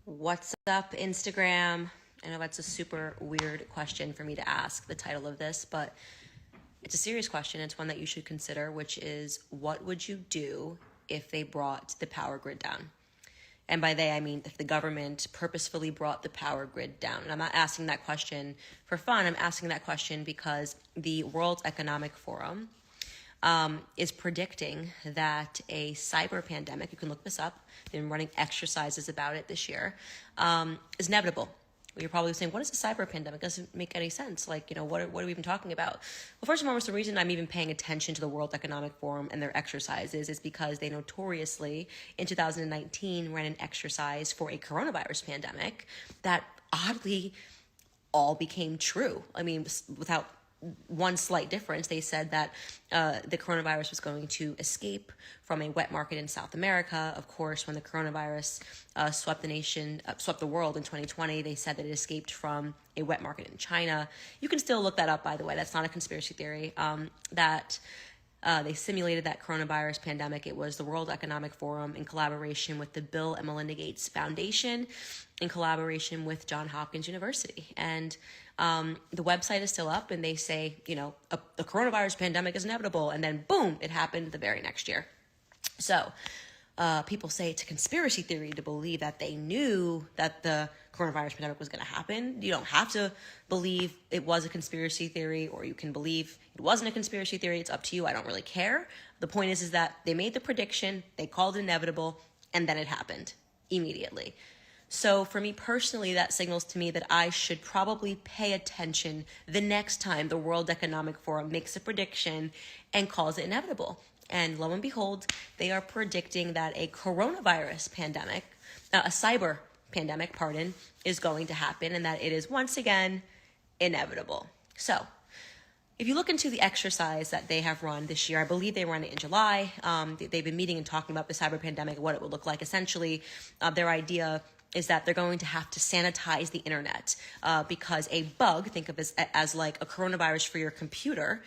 What's up, Instagram? I know that's a super weird question for me to ask, the title of this, but it's a serious question. It's one that you should consider, which is, what would you do if they brought the power grid down? And by they, I mean if the government purposefully brought the power grid down. And I'm not asking that question for fun. I'm asking that question because the World Economic Forum is predicting that a cyber pandemic, you can look this up, they've been running exercises about it this year, is inevitable. You're probably saying, what is a cyber pandemic? It doesn't make any sense. Like, what are we even talking about? Well, first and foremost, the reason I'm even paying attention to the World Economic Forum and their exercises is because they notoriously, in 2019, ran an exercise for a coronavirus pandemic that oddly all became true. I mean, without one slight difference, they said that the coronavirus was going to escape from a wet market in South America. Of course, when the coronavirus swept the world in 2020, they said that it escaped from a wet market in China. You can still look that up, by the way. That's not a conspiracy theory. They simulated that coronavirus pandemic. It was the World Economic Forum in collaboration with the Bill and Melinda Gates Foundation, in collaboration with Johns Hopkins University. And the website is still up, and they say, the coronavirus pandemic is inevitable. And then boom, it happened the very next year. So people say it's a conspiracy theory to believe that they knew that the coronavirus pandemic was going to happen. You don't have to believe it was a conspiracy theory, or you can believe it wasn't a conspiracy theory. It's up to you. I don't really care. The point is that they made the prediction, they called it inevitable, and then it happened immediately. So for me personally, that signals to me that I should probably pay attention the next time the World Economic Forum makes a prediction and calls it inevitable. And lo and behold, they are predicting that a coronavirus pandemic, a cyber pandemic, is going to happen, and that it is once again inevitable. So if you look into the exercise that they have run this year, I believe they ran it in July. They've been meeting and talking about the cyber pandemic, what it would look like. Essentially, their idea is that they're going to have to sanitize the internet because a bug, think of it as like a coronavirus for your computer,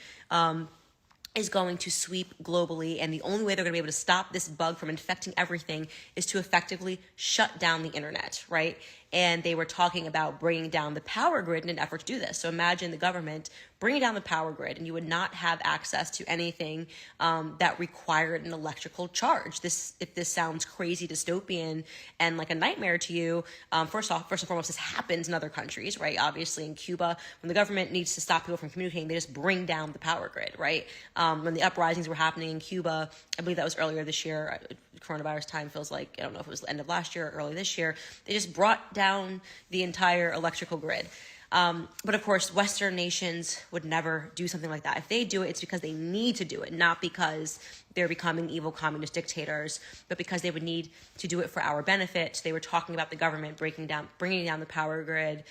is going to sweep globally, and the only way they're going to be able to stop this bug from infecting everything is to effectively shut down the internet, right? And they were talking about bringing down the power grid in an effort to do this. So imagine the government bringing down the power grid, and you would not have access to anything that required an electrical charge. If this sounds crazy, dystopian, and like a nightmare to you, first and foremost, this happens in other countries, right? Obviously, in Cuba, when the government needs to stop people from communicating, they just bring down the power grid, right? When the uprisings were happening in Cuba, I believe that was earlier this year. Coronavirus time feels like, I don't know if it was the end of last year or early this year. They just brought down the entire electrical grid. But of course, Western nations would never do something like that. If they do it, it's because they need to do it, not because they're becoming evil communist dictators, but because they would need to do it for our benefit. They were talking about the government bringing down the power grid.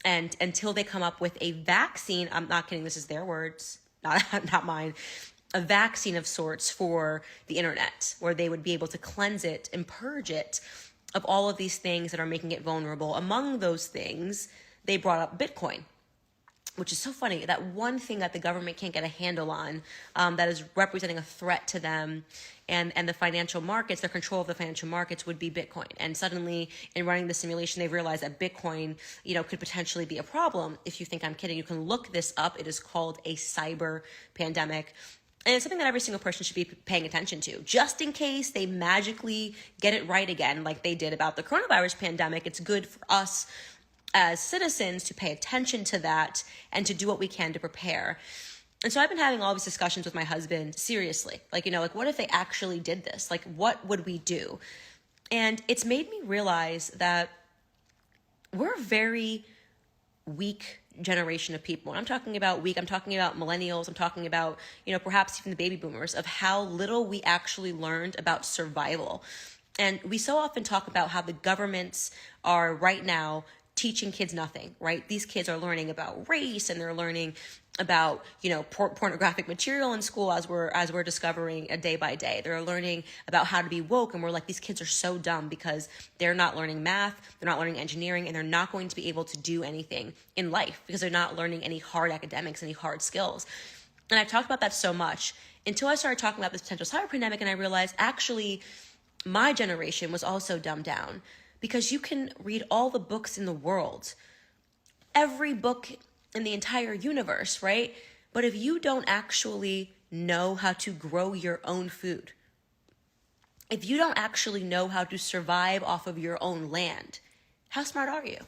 And until they come up with a vaccine, I'm not kidding, this is their words, not mine, a vaccine of sorts for the internet, where they would be able to cleanse it and purge it of all of these things that are making it vulnerable. Among those things, they brought up Bitcoin, which is so funny. That one thing that the government can't get a handle on, that is representing a threat to them and the financial markets, their control of the financial markets would be Bitcoin. And suddenly, in running the simulation, they realized that Bitcoin, could potentially be a problem. If you think I'm kidding, you can look this up. It is called a cyber pandemic. And it's something that every single person should be paying attention to, just in case they magically get it right again, like they did about the coronavirus pandemic. It's good for us as citizens to pay attention to that and to do what we can to prepare. And so I've been having all these discussions with my husband seriously, like what if they actually did this? Like, what would we do? And it's made me realize that we're a very weak generation of people. When I'm talking about weak, I'm talking about millennials. I'm talking about, perhaps even the baby boomers, of how little we actually learned about survival. And we so often talk about how the governments are right now teaching kids nothing, right? These kids are learning about race, and they're learning about, pornographic material in school as we're discovering day by day. They're learning about how to be woke, and we're like, these kids are so dumb because they're not learning math, they're not learning engineering, and they're not going to be able to do anything in life because they're not learning any hard academics, any hard skills. And I've talked about that so much until I started talking about this potential cyber pandemic, and I realized actually my generation was also dumbed down, because you can read all the books in the world, every book in the entire universe, right? But if you don't actually know how to grow your own food, if you don't actually know how to survive off of your own land, how smart are you?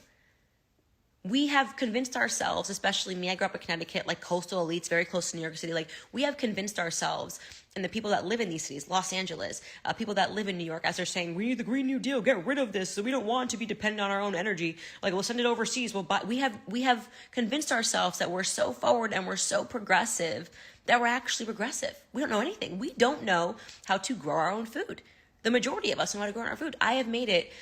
We have convinced ourselves, especially me, I grew up in Connecticut, like coastal elites, very close to New York City. Like, we have convinced ourselves, and the people that live in these cities, Los Angeles, people that live in New York, as they're saying, we need the Green New Deal, get rid of this, so we don't want to be dependent on our own energy. Like, we'll send it overseas. We have convinced ourselves that we're so forward and we're so progressive that we're actually regressive. We don't know anything. We don't know how to grow our own food. The majority of us know how to grow our food. I have made it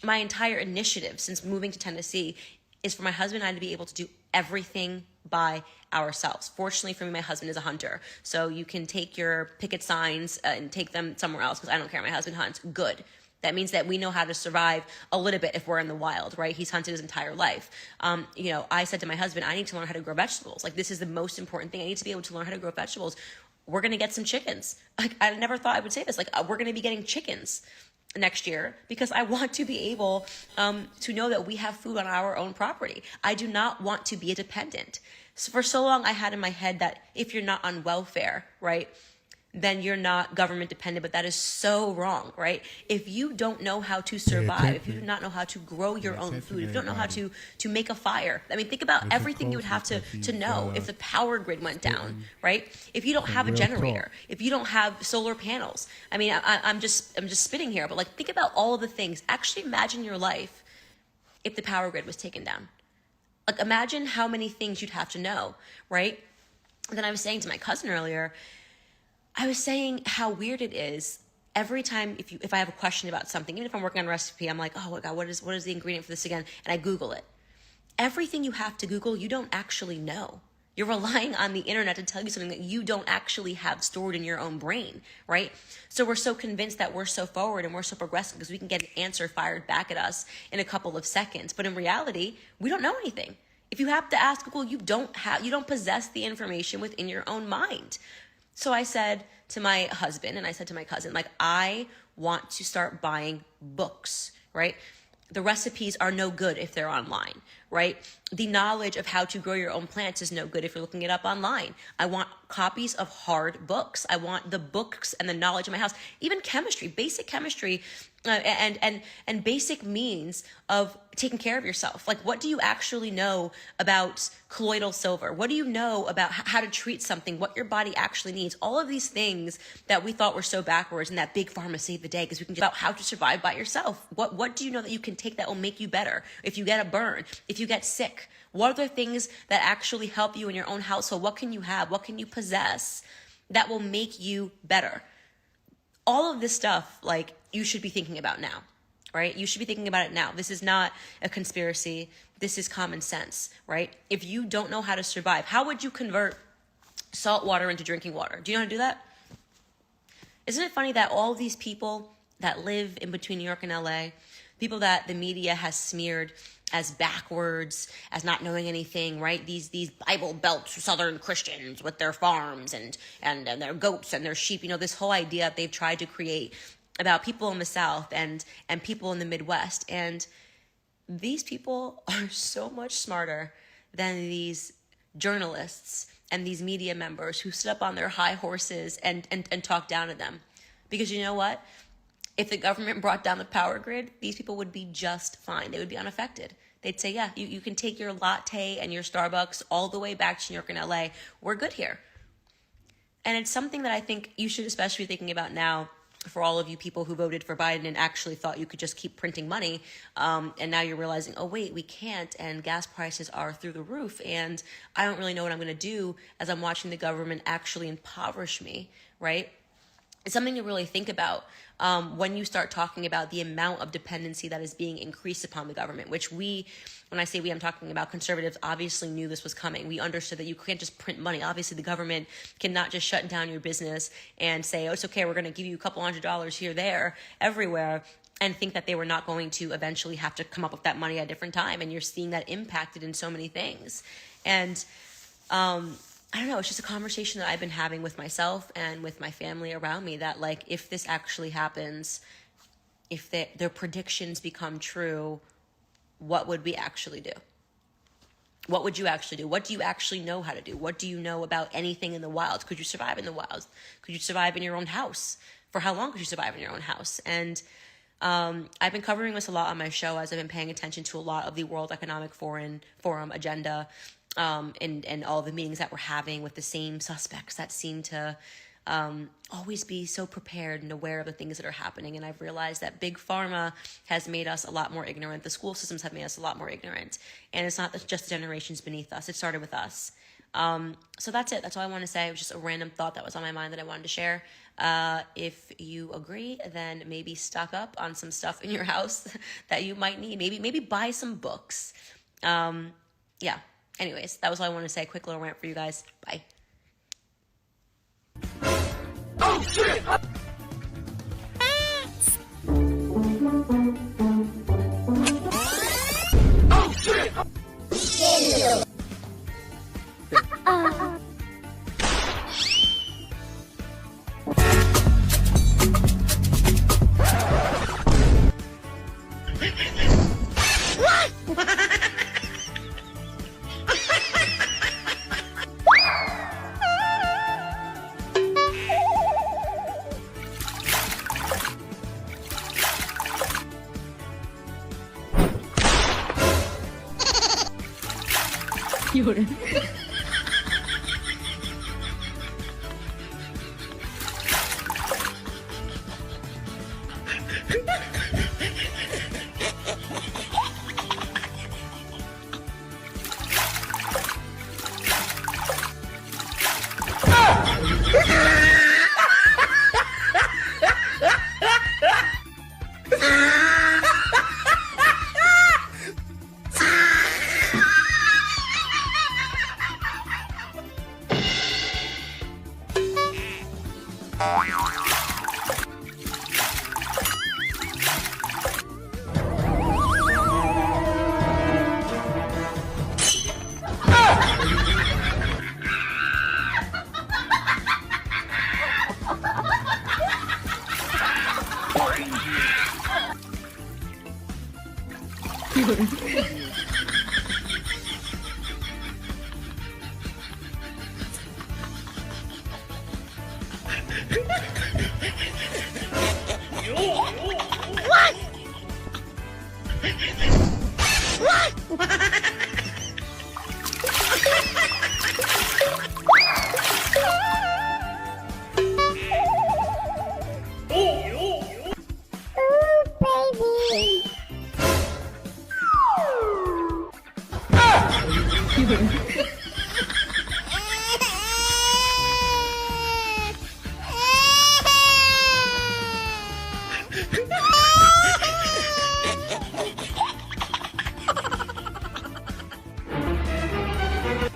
my entire initiative since moving to Tennessee is for my husband and I to be able to do everything by ourselves. Fortunately for me, my husband is a hunter. So you can take your picket signs and take them somewhere else, because I don't care. My husband hunts. Good. That means that we know how to survive a little bit if we're in the wild, right? He's hunted his entire life. I said to my husband, I need to learn how to grow vegetables. Like, this is the most important thing. I need to be able to learn how to grow vegetables. We're going to get some chickens. Like, I never thought I would say this. Like, we're going to be getting chickens next year because I want to be able to know that we have food on our own property. I do not want to be a dependent. So for so long, I had in my head that if you're not on welfare, right, then you're not government dependent, but that is so wrong, right? If you don't know how to survive, if you do not know how to grow your own food, if you don't know how to make a fire, I mean, think about everything you would have to know if the power grid went down, right? If you don't have a generator, if you don't have solar panels. I mean, I'm just spitting here, but like, think about all of the things. Actually imagine your life if the power grid was taken down. Like, imagine how many things you'd have to know, right? And then I was saying to my cousin earlier, I was saying how weird it is every time if I have a question about something, even if I'm working on a recipe, I'm like, oh my God, what is the ingredient for this again? And I Google it. Everything you have to Google, you don't actually know. You're relying on the internet to tell you something that you don't actually have stored in your own brain, right? So we're so convinced that we're so forward and we're so progressive because we can get an answer fired back at us in a couple of seconds. But in reality, we don't know anything. If you have to ask Google, you don't possess the information within your own mind. So I said to my husband and I said to my cousin, like, I want to start buying books, right? The recipes are no good if they're online, right? The knowledge of how to grow your own plants is no good if you're looking it up online. I want copies of hard books. I want the books and the knowledge in my house, even chemistry, basic chemistry, and basic means of taking care of yourself. Like, what do you actually know about colloidal silver? What do you know about how to treat something, what your body actually needs? All of these things that we thought were so backwards, and that big pharma saved the day because we can just about how to survive by yourself. What do you know that you can take that will make you better? If you get a burn, if you get sick, what are the things that actually help you in your own household? What can you have? What can you possess that will make you better? All of this stuff, like, you should be thinking about now, right? You should be thinking about it now. This is not a conspiracy. This is common sense, right? If you don't know how to survive, how would you convert salt water into drinking water? Do you know how to do that? Isn't it funny that all these people that live in between New York and LA, people that the media has smeared as backwards, as not knowing anything, right? These Bible Belt Southern Christians with their farms and their goats and their sheep, this whole idea that they've tried to create about people in the South and people in the Midwest. And these people are so much smarter than these journalists and these media members who sit up on their high horses and talk down to them. Because you know what? If the government brought down the power grid, these people would be just fine. They would be unaffected. They'd say, yeah, you can take your latte and your Starbucks all the way back to New York and LA. We're good here. And it's something that I think you should especially be thinking about now for all of you people who voted for Biden and actually thought you could just keep printing money. And now you're realizing, oh, wait, we can't. And gas prices are through the roof. And I don't really know what I'm going to do as I'm watching the government actually impoverish me, right? It's something to really think about when you start talking about the amount of dependency that is being increased upon the government, which when I say we, I'm talking about conservatives, obviously knew this was coming. We understood that you can't just print money. Obviously, the government cannot just shut down your business and say, oh, it's okay, we're going to give you a couple $100 here, there, everywhere, and think that they were not going to eventually have to come up with that money at a different time. And you're seeing that impacted in so many things. And I don't know, it's just a conversation that I've been having with myself and with my family around me that, like, if this actually happens, if their predictions become true, what would we actually do? What would you actually do? What do you actually know how to do? What do you know about anything in the wild? Could you survive in the wild? Could you survive in your own house? For how long could you survive in your own house? And I've been covering this a lot on my show as I've been paying attention to a lot of the World Economic Forum agenda, and all the meetings that we're having with the same suspects that seem to always be so prepared and aware of the things that are happening. And I've realized that big pharma has made us a lot more ignorant. The school systems have made us a lot more ignorant. And it's not just the generations beneath us. It started with us. So that's it. That's all I want to say. It was just a random thought that was on my mind that I wanted to share. If you agree, then maybe stock up on some stuff in your house that you might need. Maybe buy some books. Yeah. Anyways, that was all I wanted to say. Quick little rant for you guys. Bye. Oh, shit! Oh, shit! Jordan.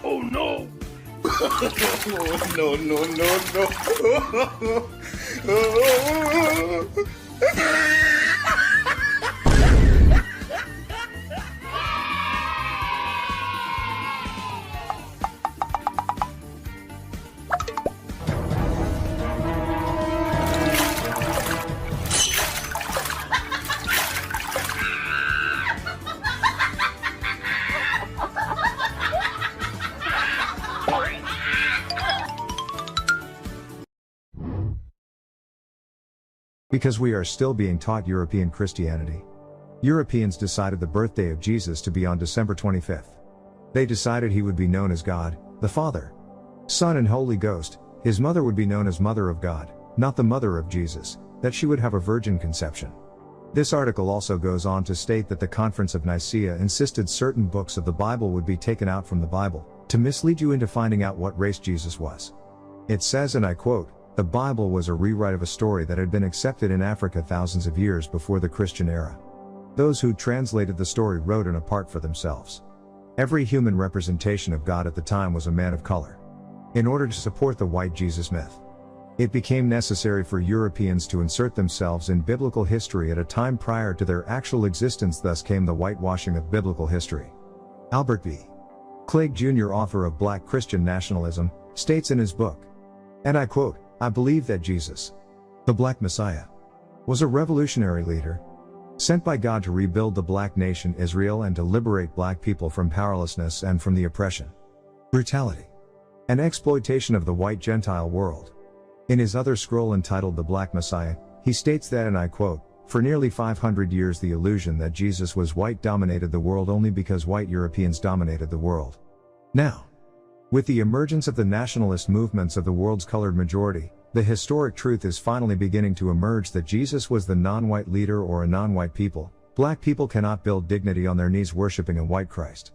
Oh no! No, no, no, no. Because we are still being taught European Christianity. Europeans decided the birthday of Jesus to be on December 25th. They decided he would be known as God, the Father, Son and Holy Ghost. His mother would be known as Mother of God, not the mother of Jesus, that she would have a virgin conception. This article also goes on to state that the Conference of Nicaea insisted certain books of the Bible would be taken out from the Bible, to mislead you into finding out what race Jesus was. It says, and I quote, "The Bible was a rewrite of a story that had been accepted in Africa thousands of years before the Christian era. Those who translated the story wrote in a part for themselves. Every human representation of God at the time was a man of color. In order to support the white Jesus myth, it became necessary for Europeans to insert themselves in biblical history at a time prior to their actual existence. Thus came the whitewashing of biblical history." Albert B. Clegg Jr., author of Black Christian Nationalism, states in his book, and I quote, "I believe that Jesus, the Black Messiah, was a revolutionary leader, sent by God to rebuild the black nation Israel and to liberate black people from powerlessness and from the oppression, brutality, and exploitation of the white Gentile world." In his other scroll entitled The Black Messiah, he states that, and I quote, "For nearly 500 years the illusion that Jesus was white dominated the world only because white Europeans dominated the world. Now, with the emergence of the nationalist movements of the world's colored majority, the historic truth is finally beginning to emerge that Jesus was the non-white leader or a non-white people. Black people cannot build dignity on their knees worshiping a white Christ.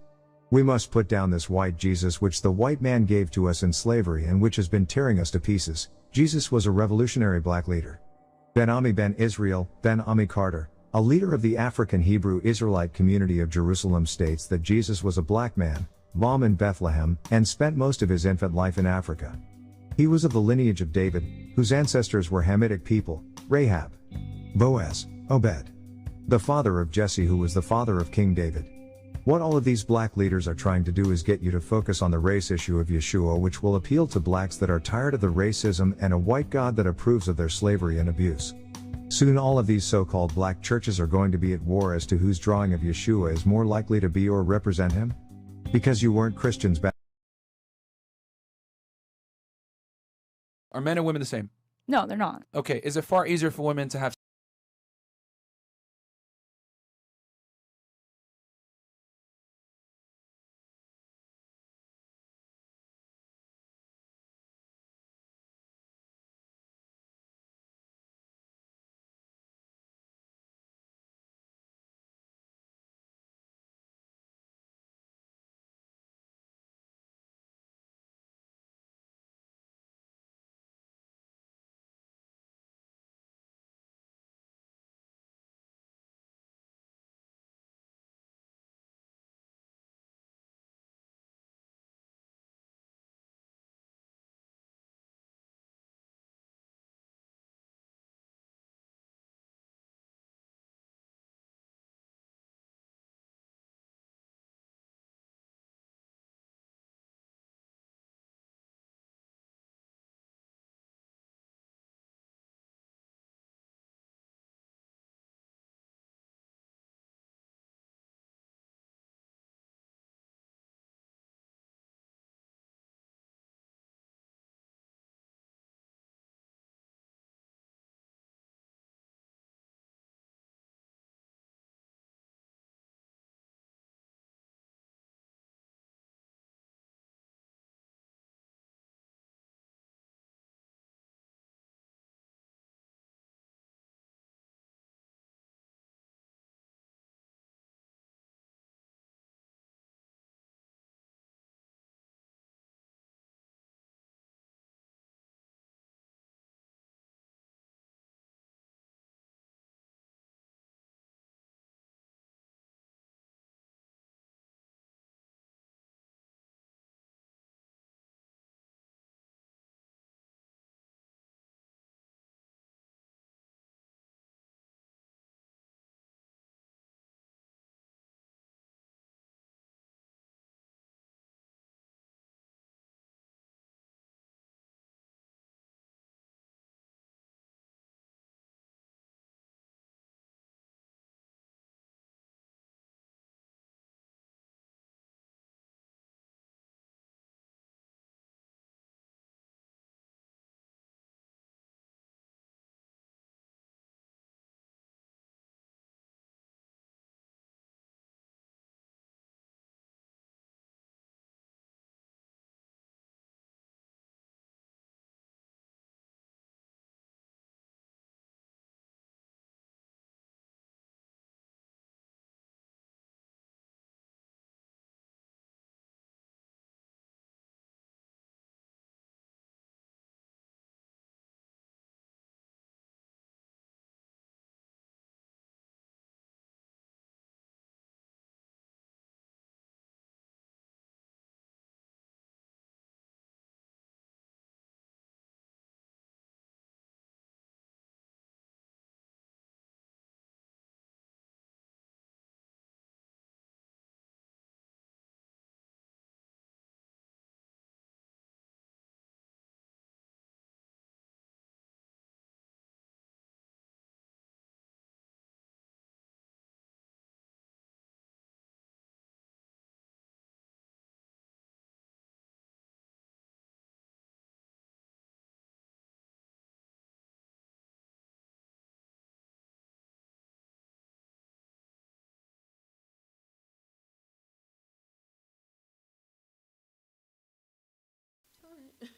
We must put down this white Jesus which the white man gave to us in slavery and which has been tearing us to pieces. Jesus was a revolutionary black leader." Ben Ami Ben Israel, Ben Ami Carter, a leader of the African Hebrew Israelite community of Jerusalem, states that Jesus was a black man, born in Bethlehem, and spent most of his infant life in Africa. He was of the lineage of David, whose ancestors were Hamitic people, Rahab, Boaz, Obed, the father of Jesse, who was the father of King David. What all of these black leaders are trying to do is get you to focus on the race issue of Yeshua, which will appeal to blacks that are tired of the racism and a white God that approves of their slavery and abuse. Soon all of these so-called black churches are going to be at war as to whose drawing of Yeshua is more likely to be or represent him. Because you weren't Christians back. Are men and women the same? No, they're not. Okay, is it far easier for women to have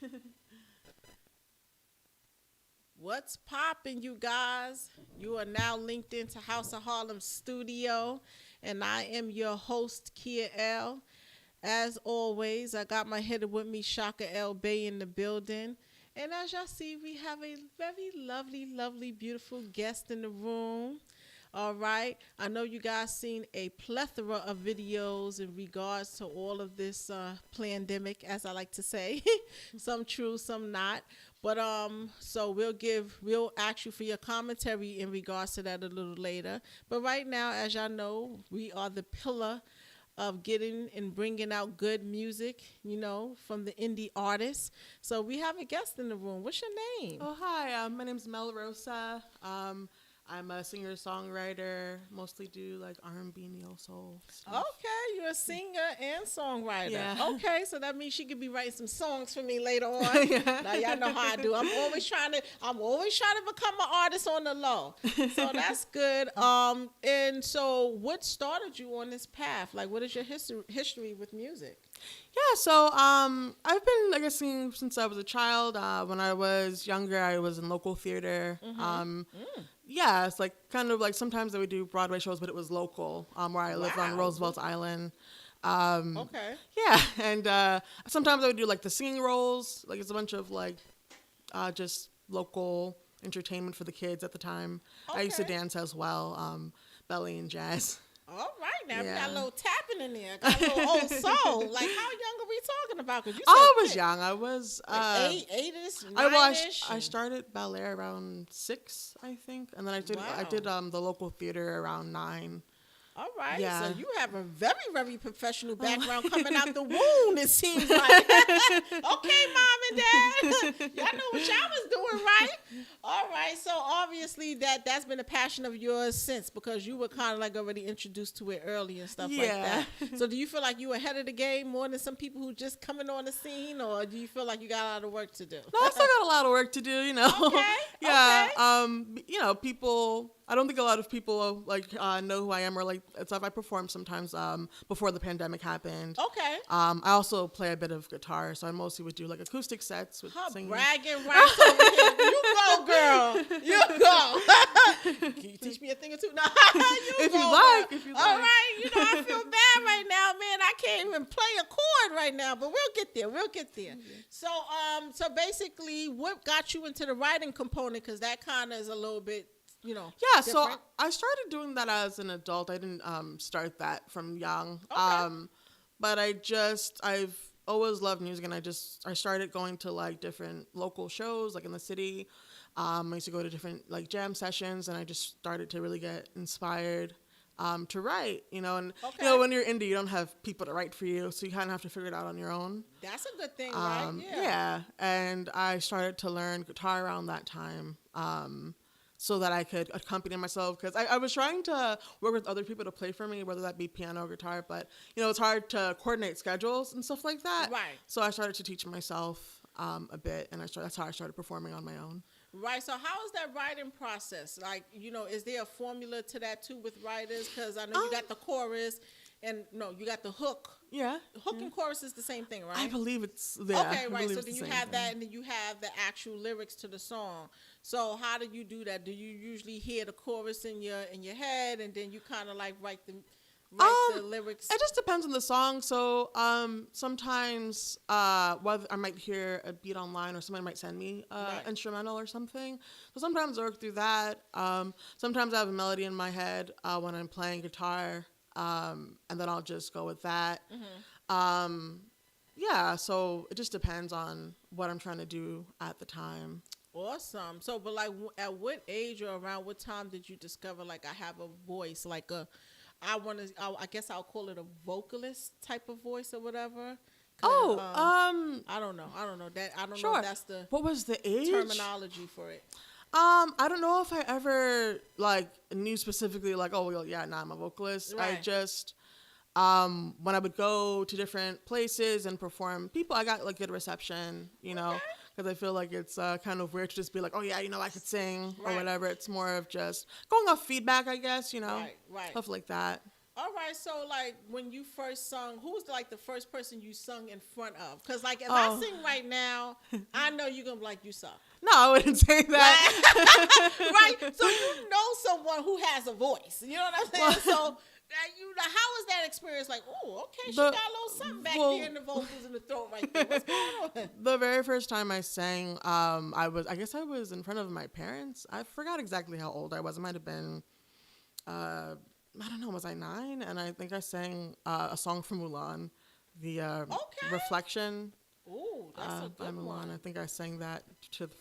right. What's poppin', you guys? You are now linked into House of Harlem Studio, and I am your host, Kia L. As always, I got my head with me, Shaka L. Bay, in the building. And as y'all see, we have a very lovely, lovely, beautiful guest in the room. All right. I know you guys seen a plethora of videos in regards to all of this pandemic, as I like to say. Some true, some not. But so we'll ask you for your commentary in regards to that a little later. But right now, as y'all know, we are the pillar of getting and bringing out good music, from the indie artists. So we have a guest in the room. What's your name? Oh, hi. My name's Mel Rosa. I'm a singer-songwriter, mostly do like R&B, neo soul stuff. Okay, you're a singer and songwriter. Yeah. Okay, so that means she could be writing some songs for me later on. Yeah. Now y'all know how I do. I'm always trying to become an artist on the low. So that's good. And so what started you on this path? Like, what is your history with music? Yeah, so I've been, singing since I was a child. When I was younger, I was in local theater. Yeah, it's kind of sometimes I would do Broadway shows, but it was local, where I lived on Roosevelt Island. Okay. Yeah, and sometimes I would do the singing roles. It's a bunch of just local entertainment for the kids at the time. I used to Okay. dance as well, belly and jazz. All right, now we Yeah. got a little tapping in there. Got a little old soul. Like, how young are we talking about? 'Cause you I said was young. I was eight-ish, I nine-ish. I started ballet around 6, I think, and then I did Wow. the local theater around 9. All right, Yeah. so you have a very, very professional background coming out the womb, it seems like. Okay, Mom and Dad. Y'all know what y'all was doing, right? All right, so obviously that's been a passion of yours since, because you were kind of already introduced to it early and stuff like Yeah. that. So do you feel like you ahead of the game more than some people who just coming on the scene, or do you feel like you got a lot of work to do? No, I still got a lot of work to do, Okay, Yeah. People. I don't think a lot of people know who I am, or stuff. I performed sometimes before the pandemic happened. Okay. I also play a bit of guitar, so I mostly would do acoustic sets with Her singing. bragging rights over here. You go, girl. You go. Can you teach me a thing or two? No, If go, you like, girl. if you All like. right. I feel bad right now, man. I can't even play a chord right now, but we'll get there. So basically, what got you into the writing component? Because that kind of is a little bit, Yeah, so different. I started doing that as an adult. I didn't start that from young. Okay. But I've always loved music, and I started going to different local shows in the city. I used to go to different jam sessions, and I just started to really get inspired to write, and Okay. when you're indie, you don't have people to write for you, so you kind of have to figure it out on your own. That's a good thing, right? Yeah, and I started to learn guitar around that time. So that I could accompany myself, because I was trying to work with other people to play for me, whether that be piano or guitar, but it's hard to coordinate schedules and stuff like that. Right. So I started to teach myself a bit, and that's how I started performing on my own. Right. So how is that writing process? Is there a formula to that too with writers? Because I know you got the chorus, and you got the hook. Yeah. Hook and chorus is the same thing, right? I believe it's there. Okay, right. So then you have that, and then you have the actual lyrics to the song. So how do you do that? Do you usually hear the chorus in your head, and then you kind of write the lyrics? It just depends on the song. So sometimes whether I might hear a beat online, or somebody might send me instrumental or something. So sometimes I work through that. Sometimes I have a melody in my head when I'm playing guitar, and then I'll just go with that. Yeah, so it just depends on what I'm trying to do at the time. Awesome. So, but at what age or around what time did you discover I have a voice, I guess I'll call it a vocalist type of voice or whatever? I don't know. I don't know if that's the What was the age? terminology for it. I don't know if I ever knew specifically I'm a vocalist. Right. I just when I would go to different places and perform, I got good reception, because I feel it's kind of weird to just be I could sing or Right. whatever. It's more of just going off feedback, I guess, Right. stuff like that. All right, so like when you first sung, who was like the first person you sung in front of? Because like if I sing right now, I know you're gonna be like, you suck. No, I wouldn't say that. Right? So you know someone who has a voice. You know what I'm saying? So how was that experience? Like, oh, okay, she got a little something back there in the vocals and the throat right there. What's going on? The very first time I sang, I guess I was in front of my parents. I forgot exactly how old I was. It might have been, I don't know, was I 9? And I think I sang a song from Mulan, the Reflection. Ooh, that's a good Mulan. one. I think I sang that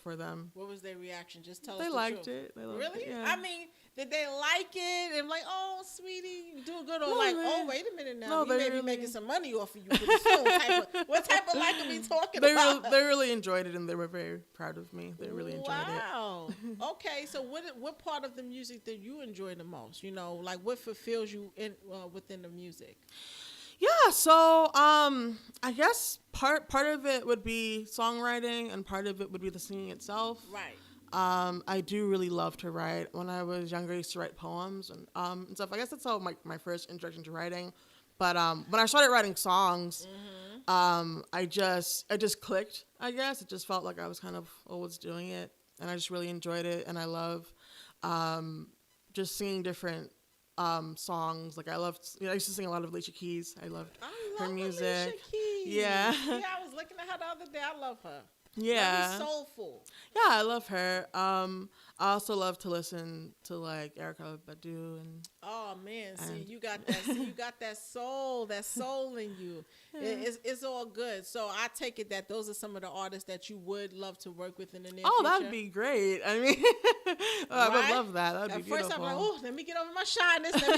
for them. What was their reaction? Just tell us They the liked truth. it. They loved Really? it, yeah. I mean, did they like it? And like, oh, sweetie, you doing good? Or No, like, they- oh, wait a minute now. no, We they may be really- making some money off of you pretty soon. What type of like are we talking about? They really enjoyed it, and they were very proud of me. They really enjoyed it. Wow. Okay, so what part of the music did you enjoy the most? You know, like what fulfills you within the music? Yeah, so I guess part of it would be songwriting, and part of it would be the singing itself. Right. I do really love to write. When I was younger, I used to write poems and stuff. I guess that's how my first introduction to writing. But when I started writing songs, I just clicked. I guess it just felt like I was kind of always doing it, and I just really enjoyed it. And I love just singing different songs. Like I used to sing a lot of Alicia Keys. I loved her music. Alicia Keys. Yeah. Yeah, I was looking at her the other day. I love her. Yeah. Very soulful. Yeah, I love her. I also love to listen to like Erykah Badu and. Oh man, see you got that. See, you got that soul in you. It's all good. So I take it that those are some of the artists that you would love to work with in the near future. That'd be great. I mean, I would love that. That'd be beautiful. At first I'm like, oh, let me get over my shyness. Let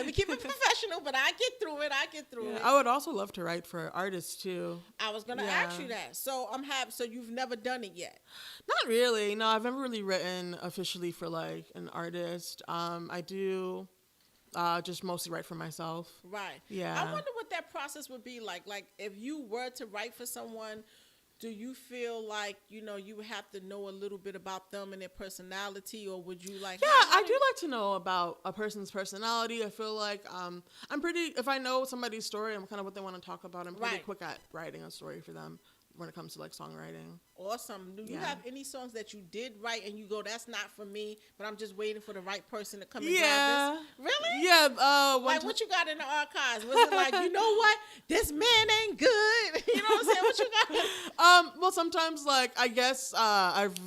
me keep it professional. But I get through it. I would also love to write for artists too. I was gonna ask you that. So I'm happy. So you've never done it yet? Not really. No, I've never really written officially for like an artist. I do just mostly write for myself. Right. Yeah. I wonder what that process would be like. Like if you were to write for someone, do you feel like, you would have to know a little bit about them and their personality, or would you like? Yeah, I do like to know about a person's personality. I feel like if I know somebody's story and kind of what they want to talk about, I'm pretty quick at writing a story for them when it comes to like songwriting. Awesome. Do you have any songs that you did write and you go, that's not for me, but I'm just waiting for the right person to come and grab this? Really? Yeah. Like what you got in the archives? Was it like, you know what? This man ain't good. You know what I'm saying? What you got? Well, sometimes like I guess I've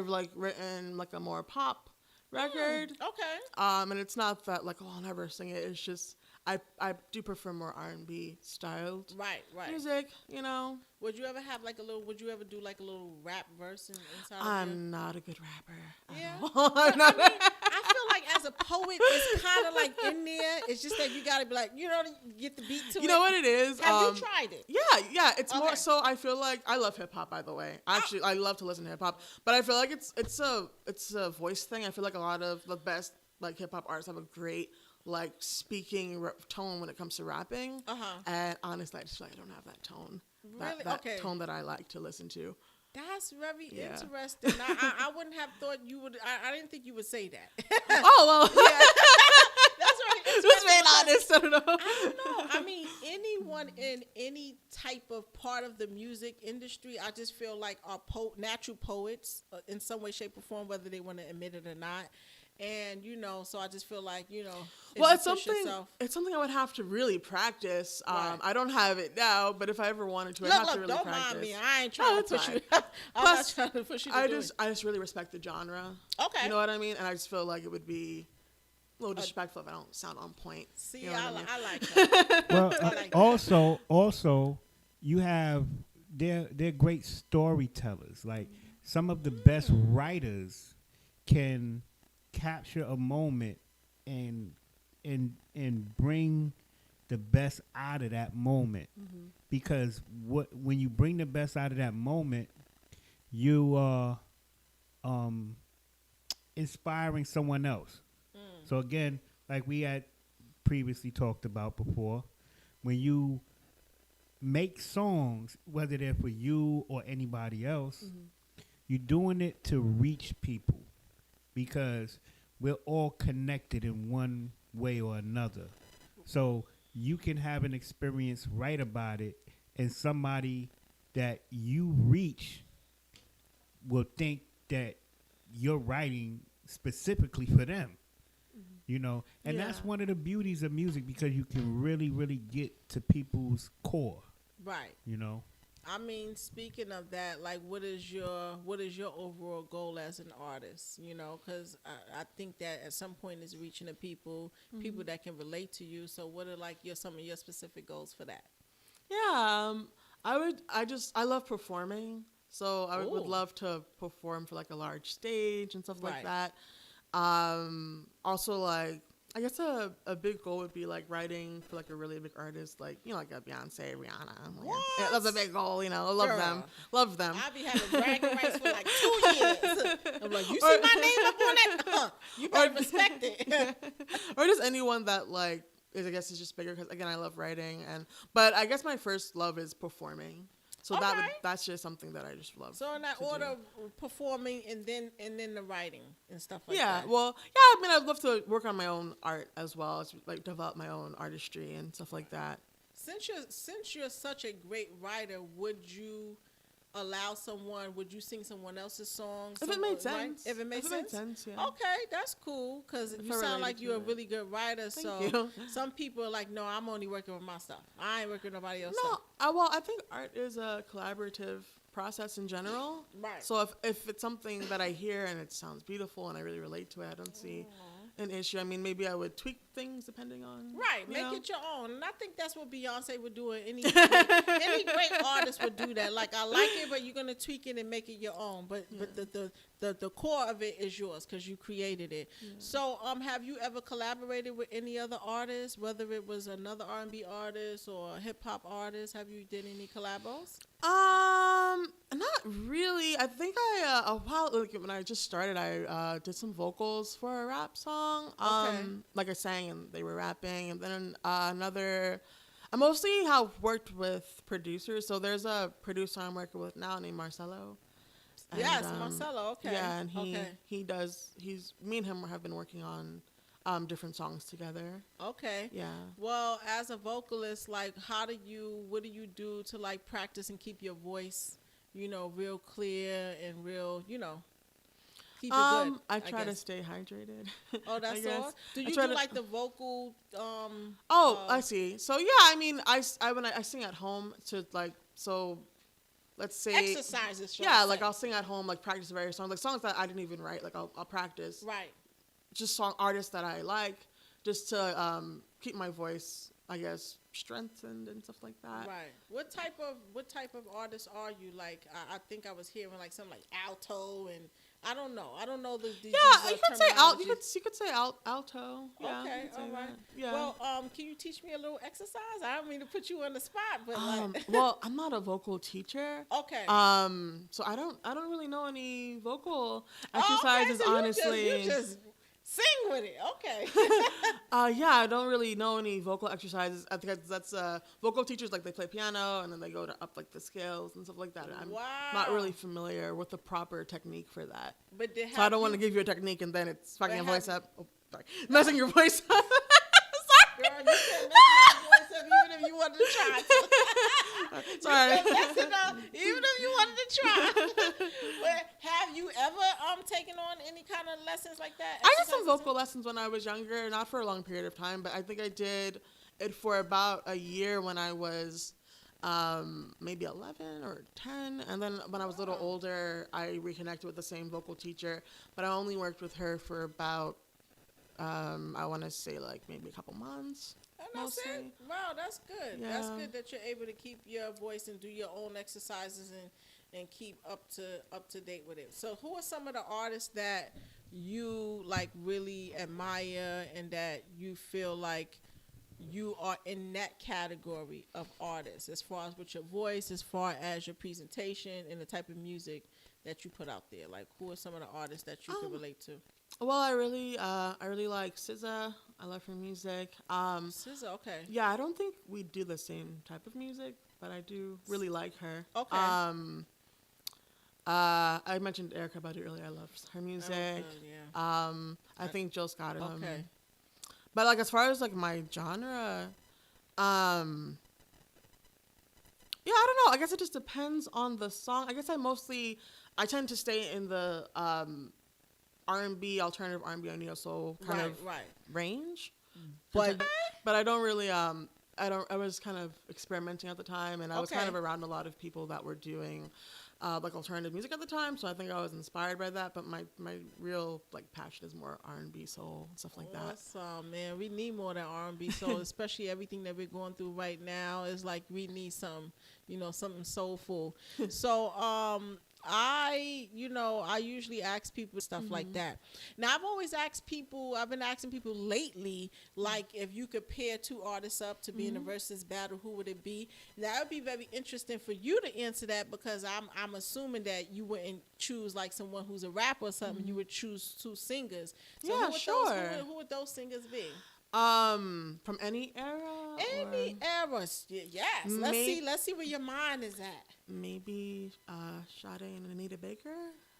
like written like a more pop record. Okay. And it's not that like, oh, I'll never sing it. It's just I do prefer more R&B styled music, Would you ever have like would you ever do like a little rap verse inside I'm not a good rapper. Yeah. I feel like as a poet, it's kind of like in there. It's just that you got to be like, get the beat to it. You know what it is? Have you tried it? Yeah. It's more so I feel like I love hip hop, by the way. Actually, I love to listen to hip hop, but I feel like it's a voice thing. I feel like a lot of the best like hip hop artists have a great like speaking tone when it comes to rapping. And honestly, I just feel like I don't have that tone. Really? That tone that I like to listen to. That's very interesting. I wouldn't have thought you would. I didn't think you would say that. Oh well. Yeah. That's right. Just being honest. I don't know. I don't know. I mean, anyone in any type of part of the music industry, I just feel like are natural poets in some way, shape, or form, whether they want to admit it or not. And so I just feel like well, it's something I would have to really practice. I don't have it now, but if I ever wanted to, I'd have to really don't practice. Mind me. I ain't trying to push you. I'm not trying to push you. I just really respect the genre. Okay, you know what I mean, and I just feel like it would be a little disrespectful if I don't sound on point. See, you know I like that. Well, also, you have they're great storytellers. Like some of the best writers can capture a moment and bring the best out of that moment, because when you bring the best out of that moment, you are inspiring someone else. So again, like we had previously talked about before, when you make songs, whether they're for you or anybody else, you're doing it to reach people, because we're all connected in one way or another. So you can have an experience, write about it, and somebody that you reach will think that you're writing specifically for them. You know, and that's Yeah. one of the beauties of music, because you can really, really get to people's core. Right. You know, I mean, speaking of that, like, what is your overall goal as an artist? You know, because I think that at some point is reaching the people that can relate to you. So, what are like some of your specific goals for that? Yeah, I love performing. So I would Ooh. love to perform for like a large stage and stuff like Right. that. Also, like, I guess a big goal would be like writing for like a really big artist, like, you know, like a Beyonce, Rihanna. Like, What? yeah, that's a big goal, you know. I love Girl. them. Love them. I be having bragging rights for like 2 years. I'm like, you see my name up on that? You better respect it. Or just anyone that like is, I guess, is just bigger, because again, I love writing, but I guess my first love is performing. So Alright. that's just something that I just love. So in that to order, do. of performing and then the writing and stuff like Yeah, that. well, yeah, I mean, I'd love to work on my own art as well as like develop my own artistry and stuff like that. Since you're such a great writer, would you sing someone else's song? If it made sense. If it made sense? Yeah. Okay, that's cool, because If you I sound related like to you're a it. really good writer. So you. some people are like, no, I'm only working with my stuff. I ain't working with nobody else's No, stuff. well, I think art is a collaborative process in general. Right. So if it's something that I hear and it sounds beautiful and I really relate to it, I don't see an issue. I mean, maybe I would tweak things depending on Right, you make know. it your own, and I think that's what Beyonce would do. Any great artist would do that. Like, I like it, but you're gonna tweak it and make it your own. But the core of it is yours because you created it. Yeah. So, have you ever collaborated with any other artists, whether it was another R&B artist or a hip hop artist? Have you did any collabos? Not really. I think a while, like, when I just started, I did some vocals for a rap song. Okay. Like I sang and they were rapping, and then another. I mostly have worked with producers. So there's a producer I'm working with now named Marcelo. And, Yes, Marcelo. Okay. Yeah, and me and him have been working on different songs together. Okay. Yeah. Well, as a vocalist, like, what do you do to like practice and keep your voice, real clear and real, keep it good? I try to guess. stay hydrated. Oh, I that's guess. all. Do I you try do to- like the vocal? I see. So yeah, I mean, I when I sing at home to like, so let's say Exercises. shall yeah, I like say. I'll sing at home, like practice various songs, like songs that I didn't even write, like I'll practice Right. just song artists that I like, just to keep my voice, I guess, strengthened and stuff like that. Right. What type of artist are you? Like, I think I was hearing like something like alto, and I don't know. I don't know the Yeah, you could say you could say alto. Yeah, Okay, you could say all right. that. Yeah. Well, can you teach me a little exercise? I don't mean to put you on the spot, but like, well, I'm not a vocal teacher. okay. So I don't really know any vocal Oh, exercises, okay, so honestly. You just sing with it. Okay. Yeah, I don't really know any vocal exercises. I think that's vocal teachers, like, they play piano and then they go to up like the scales and stuff like that. I'm not Wow. really familiar with the proper technique for that. But So I don't want to give you a technique and then it's fucking your But voice have- up. Oh, sorry, messing your voice up. Girl, you can mess my voice up even if you wanted to try. Sorry. You can mess it up even if you wanted to try. But have you ever taken on any kind of lessons like that? I did some Exercises? vocal lessons when I was younger, not for a long period of time, but I think I did it for about a year when I was maybe 11 or 10. And then when I was a little older, I reconnected with the same vocal teacher, but I only worked with her for about, I want to say like maybe a couple months. And that's it. mostly. Wow, that's good. That's Yeah. good that you're able to keep your voice and do your own exercises and keep up to date with it. So, who are some of the artists that you like really admire and that you feel like you are in that category of artists, as far as with your voice, as far as your presentation and the type of music that you put out there? Like, who are some of the artists that you can relate to? Well, I really like SZA. I love her music. SZA, okay. Yeah, I don't think we do the same type of music, but I do really like her. Okay. I mentioned Erykah Badu earlier. I love her music. Yeah. I think Jill Scott. Okay. But like as far as like my genre, yeah, I don't know. I guess it just depends on the song. I guess I tend to stay in the R&B, alternative R&B or neo soul kind of range. But I don't really I was kind of experimenting at the time, and I was kind of around a lot of people that were doing like alternative music at the time, so I think I was inspired by that. But my real like passion is more R&B, soul, stuff like that. Awesome, man. We need more than R&B soul, especially everything that we're going through right now. Is like we need some, something soulful. So I usually ask people stuff like that. Now, I've been asking people lately, like if you could pair two artists up to be in a versus battle, who would it be? That would be very interesting for you to answer that, because I'm assuming that you wouldn't choose like someone who's a rapper or something. You would choose two singers. So yeah, sure. Who would those singers be? From any era? Any era, yes. Let's see where your mind is at. Maybe Sade and Anita Baker.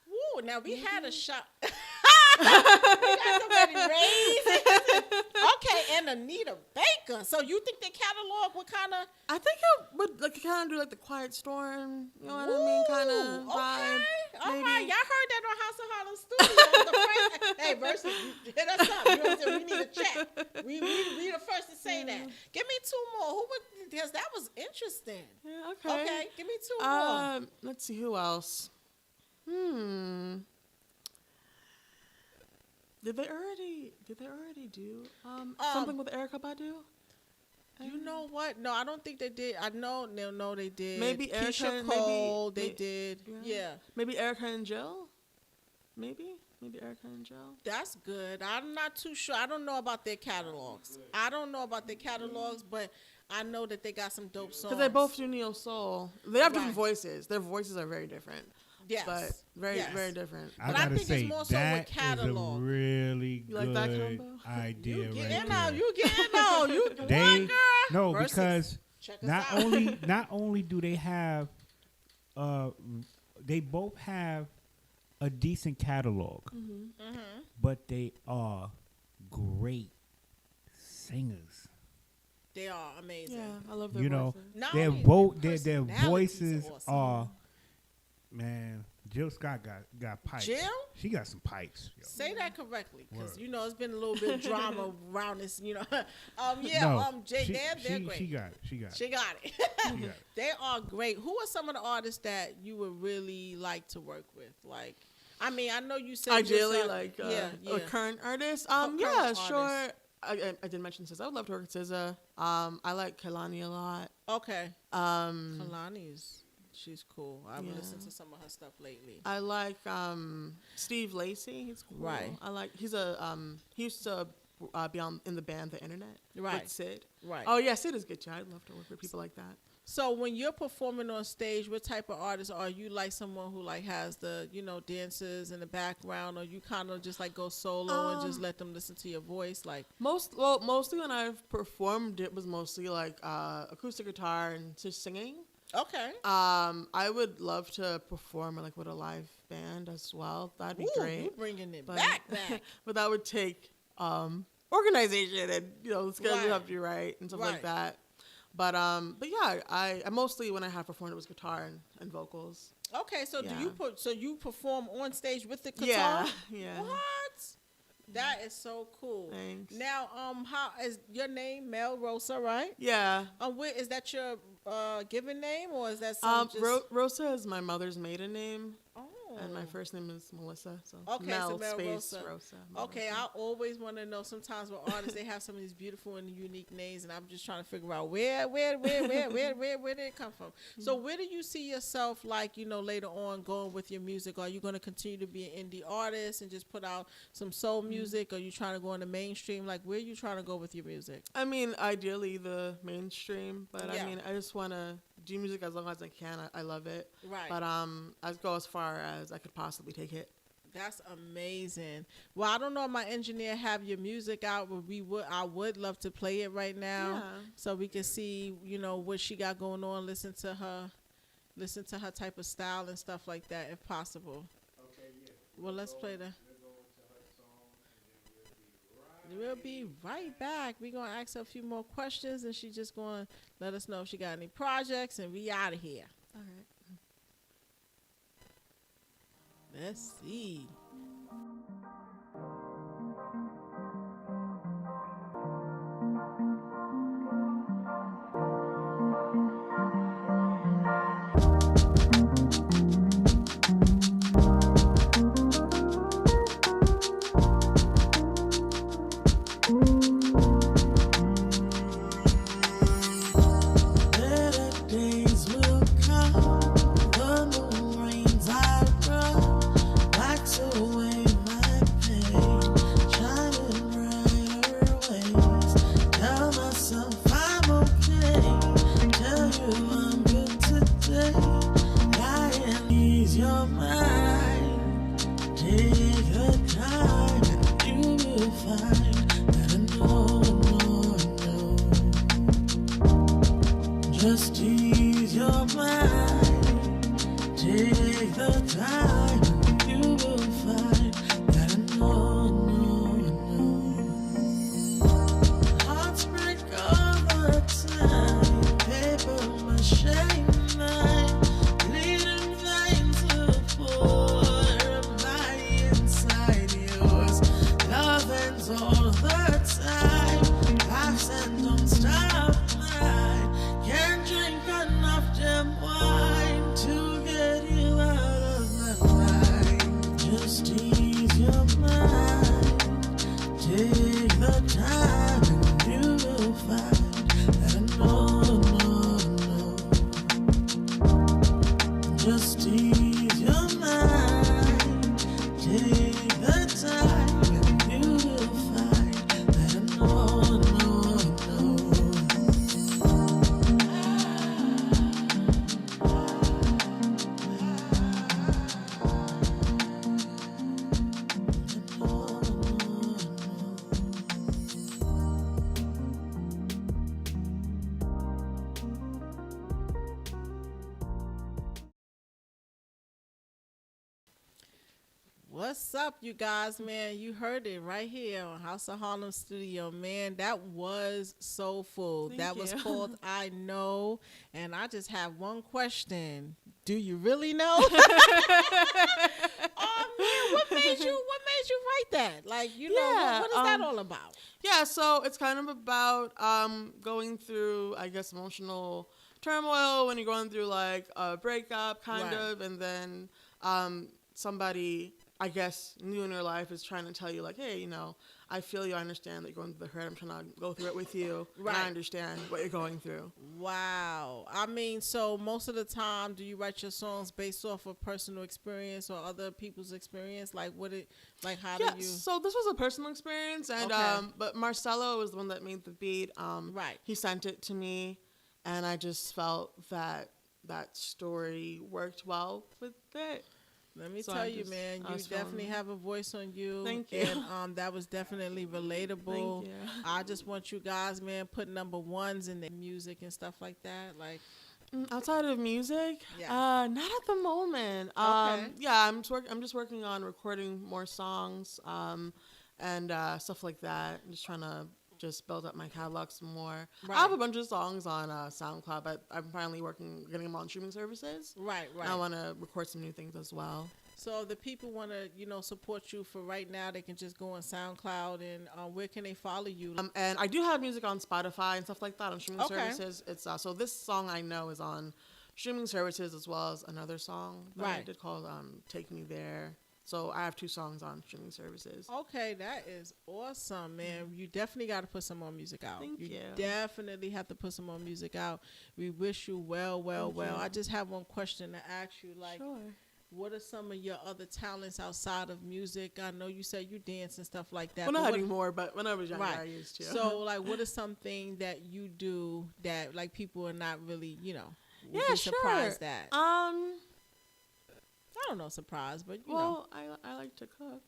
Woo! Now we had a shot. We got somebody raised. Okay, and Anita Baker. So you think the catalog would kind of? I think it would like kind of do like the Quiet Storm. You know what I mean? Kind of vibe. All maybe. right, y'all heard that on House of Harlem Studios. Hey, versus, hit us up. You know what I'm saying? We need a check. We the first to say that. Give me two more. Who would? Because that was interesting. Yeah. Okay. Okay. Give me two more. Let's see who else. Did they already do something with Erykah Badu? You know what? No, I don't think they did. I know, no, they did. Maybe Keisha Erykah, Cole, they did. Yeah. Maybe Erykah and Jill. Maybe Erykah and Jill. That's good. I'm not too sure. I don't know about their catalogs. But I know that they got some dope songs. Because they both do neo soul. They have different voices. Their voices are very different. Yes. But very different. I But I gotta think say, it's more so that with catalog. is a really You like good that combo? idea You right getting there. out. You getting out. You They what, girl? no, Versus. because Check us out. not only do they have, they both have a decent catalog, but they are great singers. They are amazing. Yeah, I love their You know, voices. Not their only their personalities voices are awesome. are, man. Jill Scott got pipes. Jill? She got some pipes. Yo. Say that correctly, because Word. it's been a little bit of drama around this. Jay, she, they're great. She got it. She got it. She got it. They are great. Who are some of the artists that you would really like to work with? Like, I mean, I know you said Ideally, just, like yeah. a current artist. Current Yeah, artist. sure. I did mention SZA. I would love to work with SZA. I like Kehlani a lot. Okay. Kalani's, she's cool. I've listened to some of her stuff lately. I like Steve Lacy. He's cool. Right. I like he used to be in the band The Internet Right. with Sid. Right. Oh yeah, Sid is good too. I'd love to work with people like that. So when you're performing on stage, what type of artist are you? Like someone who like has the dancers in the background, or you kind of just like go solo and just let them listen to your voice? Like Mostly when I've performed, it was mostly like acoustic guitar and just singing. okay, I would love to perform like with a live band as well. That'd be great. You bringing it But- back. But that would take organization and the schedule Right. have to be right and stuff Right. like that. But yeah, I mostly when I have performed it was guitar and vocals. Okay, so Yeah. you perform on stage with the guitar? Yeah. What? That is so cool. Thanks. Now, how is your name Mel Rosa, right? Yeah. Where is that your given name, or is that some Rosa is my mother's maiden name, Oh. and my first name is Melissa. So Okay, Mel so Mel space Rosa. Mel Okay, Rosa. I always want to know. Sometimes with artists, they have some of these beautiful and unique names, and I'm just trying to figure out where did it come from. So where do you see yourself, like later on, going with your music? Are you going to continue to be an indie artist and just put out some soul music? Or are you trying to go in the mainstream? Like, where are you trying to go with your music? I mean, ideally the mainstream, but Yeah. I mean, I just want to do music as long as I can. I love it. Right. But I'd go as far as I could possibly take it. That's amazing. Well, I don't know if my engineer have your music out, but I would love to play it right now, Yeah. so we can see, what she got going on. Listen to her type of style and stuff like that, if possible. Okay, yeah. Well, let's play the. We'll be right back. We're going to ask her a few more questions, and she's just going to let us know if she got any projects, and we out of here. All right. Let's see. Better days will come. The moon rains I run. Wax away my pain. Shining brighter ways. Tell myself I'm okay. Tell you I'm good today. Lie and ease your mind. Take the time and you will find that I know. Just ease your mind. Take the time, and you will find that I know. Hearts break all the time. Paper mache mind. Bleeding veins of pour my inside yours. Love ends all the time. Laughs and don't stop mine. Can't drink enough damn wine to get you out of my mind. Just ease your mind. Take the time and you will find that I know. Just ease your mind. Take the time and you will find that I know. What's up, you guys, man? You heard it right here on House of Harlem Studio, man. That was soulful. Thank That was you. called I Know. And I just have one question. Do you really know? Oh man, what made you write that? Like, you know, Yeah, what is that all about? Yeah, so it's kind of about going through, I guess, emotional turmoil when you're going through like a breakup, kind Right. of, and then somebody, I guess, new in your life is trying to tell you like, hey, you know, I feel you, I understand that you're going through the hurt. I'm trying to go through it with you. And Right. I understand what you're going through. Wow. I mean, so most of the time, do you write your songs based off of personal experience or other people's experience? Like, how Yeah, do you? so this was a personal experience, and Okay. but Marcelo was the one that made the beat. Right. He sent it to me, and I just felt that that story worked well with it. Let me So tell I you, just- man, I you was feeling definitely it. have a voice on you. Thank you. And that was definitely relatable. Thank you. I just want you guys, man, put number ones in the music and stuff like that. Like, Outside of music, Yeah. not at the moment. Okay. Yeah, I'm just working on recording more songs, and stuff like that. I'm just trying to just build up my catalog some more. Right. I have a bunch of songs on SoundCloud, but I'm finally getting them on streaming services. right. And I want to record some new things as well. So if the people want to, support you for right now, they can just go on SoundCloud and where can they follow you? And I do have music on Spotify and stuff like that on streaming Okay. services. It's so this song I know is on streaming services as well as another song that I Right. did called "Take Me There." So I have two songs on streaming services. Okay, that is awesome, man. You definitely got to put some more music out. Thank you. Definitely have to put some more music out. We wish you well. Thank you. I just have one question to ask you. Like, Sure. what are some of your other talents outside of music? I know you said you dance and stuff like that. Well, but not what- anymore, but when I was younger, Right. I used to. So, like, what is something that you do that, like, people are not really, would yeah, be sure. surprised at? I don't know, surprised, but you know. Well, I like to cook.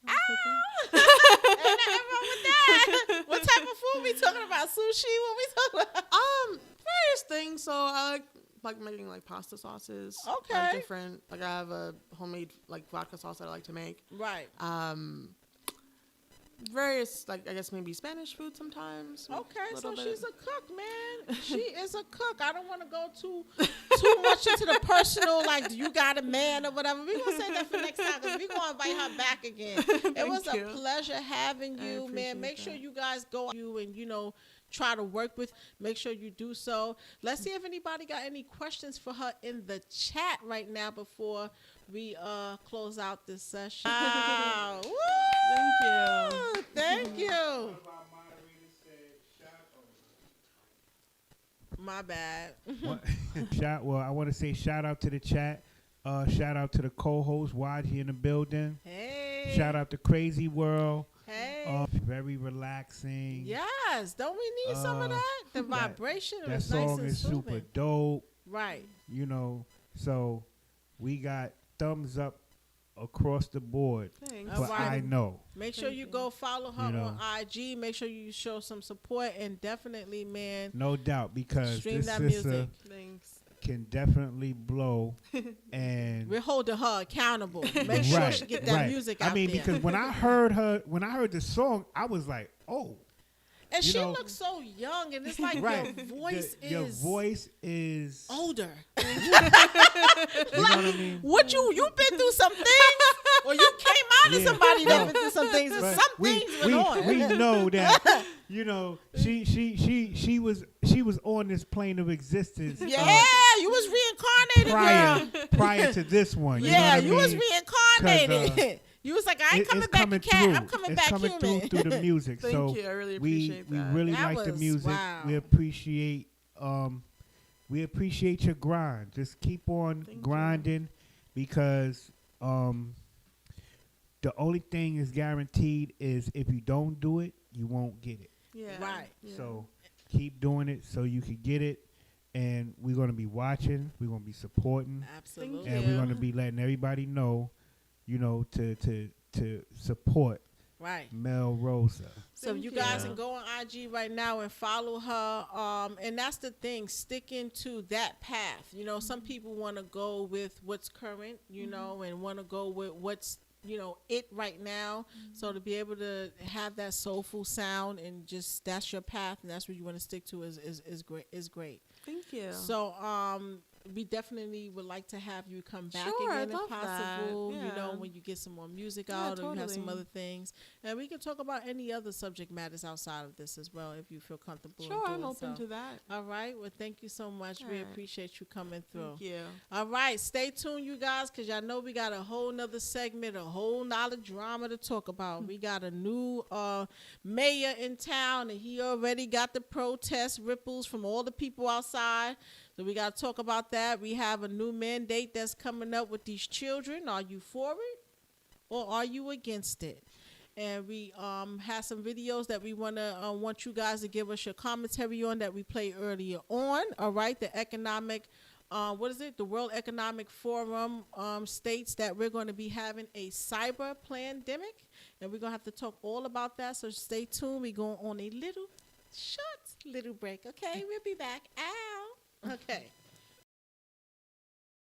Ain't nothing wrong with that. What type of food we talking about? Sushi? What we talking about? Various things. So I like making like pasta sauces. Okay. Like different. Like I have a homemade like vodka sauce that I like to make. Right. various, like, I guess maybe Spanish food sometimes. Okay, a so little bit. she's a cook, man. She is a cook. I don't want to go too much into the personal, like, do you got a man or whatever. We're going to say that for next time because we're going to invite her back again. It was a pleasure having you, man. Make sure you guys go and, try to work with. Make sure you do so. Let's see if anybody got any questions for her in the chat right now before we close out this session. Wow. Woo! Thank you. My bad. Well, I want to say shout out to the chat. Shout out to the co-host Wadji in the building. Hey. Shout out to Crazy World. Hey. Very relaxing. Yes. Don't we need some of that? The vibration that is song nice and is soothing. super dope. Right. So we got thumbs up across the board. Thanks. But All right. I know. Make sure you go follow her on IG. Make sure you show some support and definitely, man, No doubt, because stream this that sister music. Thanks. can definitely blow. And We're holding her accountable. Make sure she get that music out there. because when I heard the song, I was like, oh. And she looks so young, and it's like your voice is older. You know what I mean? What you've been through some things, or you came out as somebody that been through some things, and some things went on. We know that she was on this plane of existence. Yeah, you was reincarnated, prior to this one. Yeah, you was reincarnated. You was like, I ain't coming back a cat. I'm coming back human. It's coming through the music. Thank you. I really appreciate that. We really That like the was- music. wow. We appreciate your grind. Just keep on grinding, because the only thing is guaranteed is if you don't do it, you won't get it. Yeah. Right. Yeah. So keep doing it so you can get it. And we're going to be watching. We're going to be supporting. Absolutely. And we're going to be letting everybody know, to support Right. Mel Rosa. So you guys can go on IG right now and follow her. And that's the thing, sticking to that path. Some people want to go with what's current, and want to go with what's, it right now. So to be able to have that soulful sound and just that's your path and that's what you want to stick to is great. Thank you. So we definitely would like to have you come back Sure, again I'd love if possible. that. Yeah. When you get some more music Yeah, out or you have some totally. other things, and we can talk about any other subject matters outside of this as well if you feel comfortable. Sure, in I'm doing open so. to that. All right. Well, thank you so much. All We right. appreciate you coming through. Thank you. All right, stay tuned, you guys, because y'all know we got a whole nother segment, a whole lot of drama to talk about. We got a new mayor in town, and he already got the protest ripples from all the people outside. So we got to talk about that. We have a new mandate that's coming up with these children. Are you for it or are you against it? And we have some videos that we want you guys to give us your commentary on that we played earlier on. All right, the economic, the World Economic Forum states that we're going to be having a cyber pandemic, and we're going to have to talk all about that. So stay tuned. We're going on a little break. Okay, we'll be back. Ow. Okay.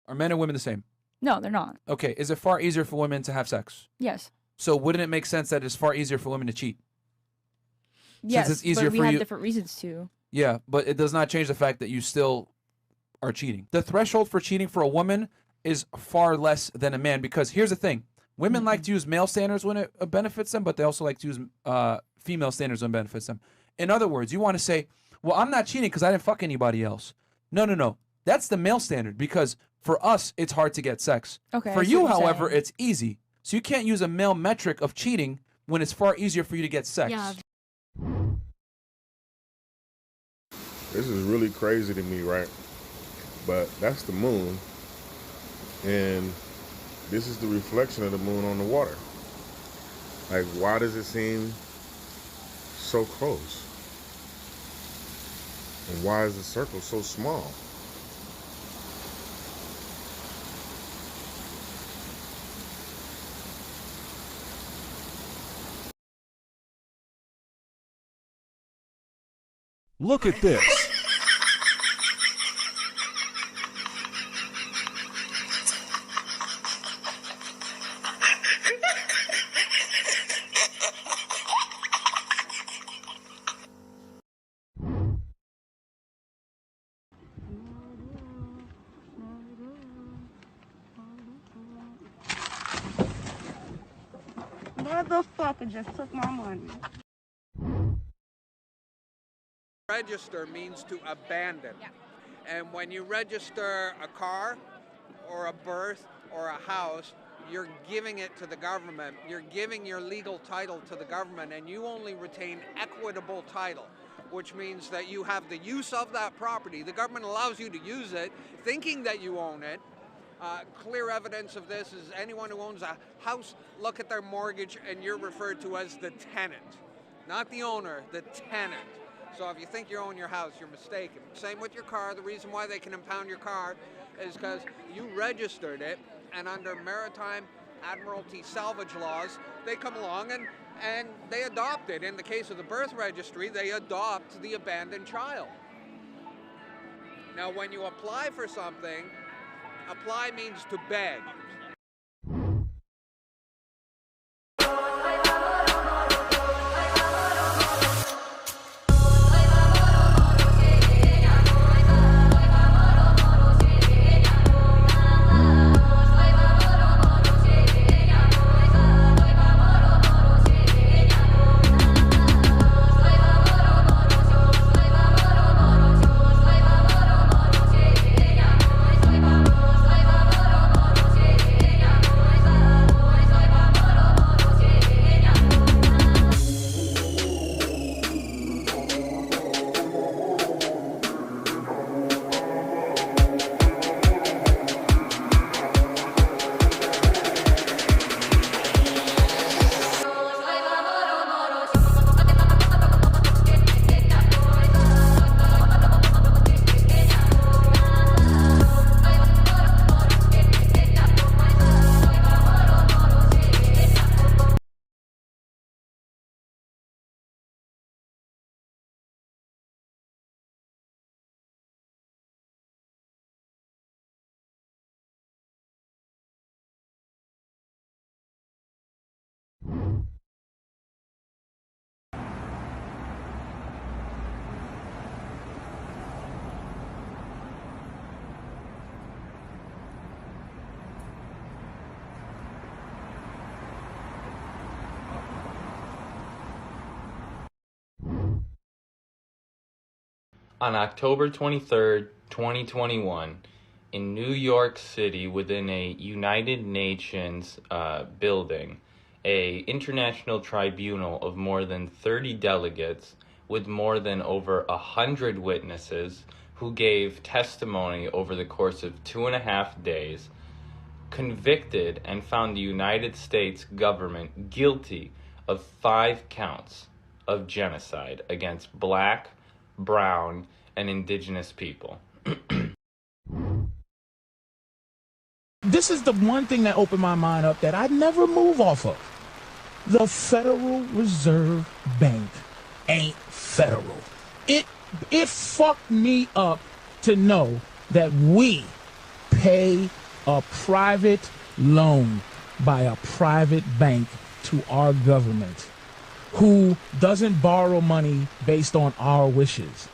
Are men and women the same? No, they're not. Okay. Is it far easier for women to have sex? Yes. So wouldn't it make sense that it's far easier for women to cheat? Yes, it's easier but we for have you- different reasons to. Yeah, but it does not change the fact that you still are cheating. The threshold for cheating for a woman is far less than a man, because here's the thing. Women like to use male standards when it benefits them, but they also like to use female standards when it benefits them. In other words, you want to say, well, I'm not cheating because I didn't fuck anybody else. No. That's the male standard, because for us, it's hard to get sex. Okay, For I see you, what you're however, saying. it's easy. So you can't use a male metric of cheating when it's far easier for you to get sex. Yeah. This is really crazy to me, right? But that's the moon. And this is the reflection of the moon on the water. Like, why does it seem so close? And why is the circle so small? Look at this. motherfucker just took my money. Register means to abandon. And when you register a car or a birth or a house, you're giving it to the government. You're giving your legal title to the government, and you only retain equitable title, which means that you have the use of that property. The government allows you to use it, thinking that you own it. Clear evidence of this is anyone who owns a house, look at their mortgage, and you're referred to as the tenant. Not the owner, the tenant. So if you think you own your house, you're mistaken. Same with your car. The reason why they can impound your car is because you registered it, and under maritime admiralty salvage laws, they come along and they adopt it. In the case of the birth registry, they adopt the abandoned child. Now, when you apply for something, apply means to beg. On October 23rd, 2021, in New York City, within a United Nations building, a international tribunal of more than 30 delegates with more than over 100 witnesses who gave testimony over the course of 2.5 days, convicted and found the United States government guilty of 5 counts of genocide against Black, brown, and indigenous people. This is the one thing that opened my mind up that I never move off of. The Federal Reserve Bank ain't federal. It fucked me up to know that we pay a private loan by a private bank to our government, who doesn't borrow money based on our wishes.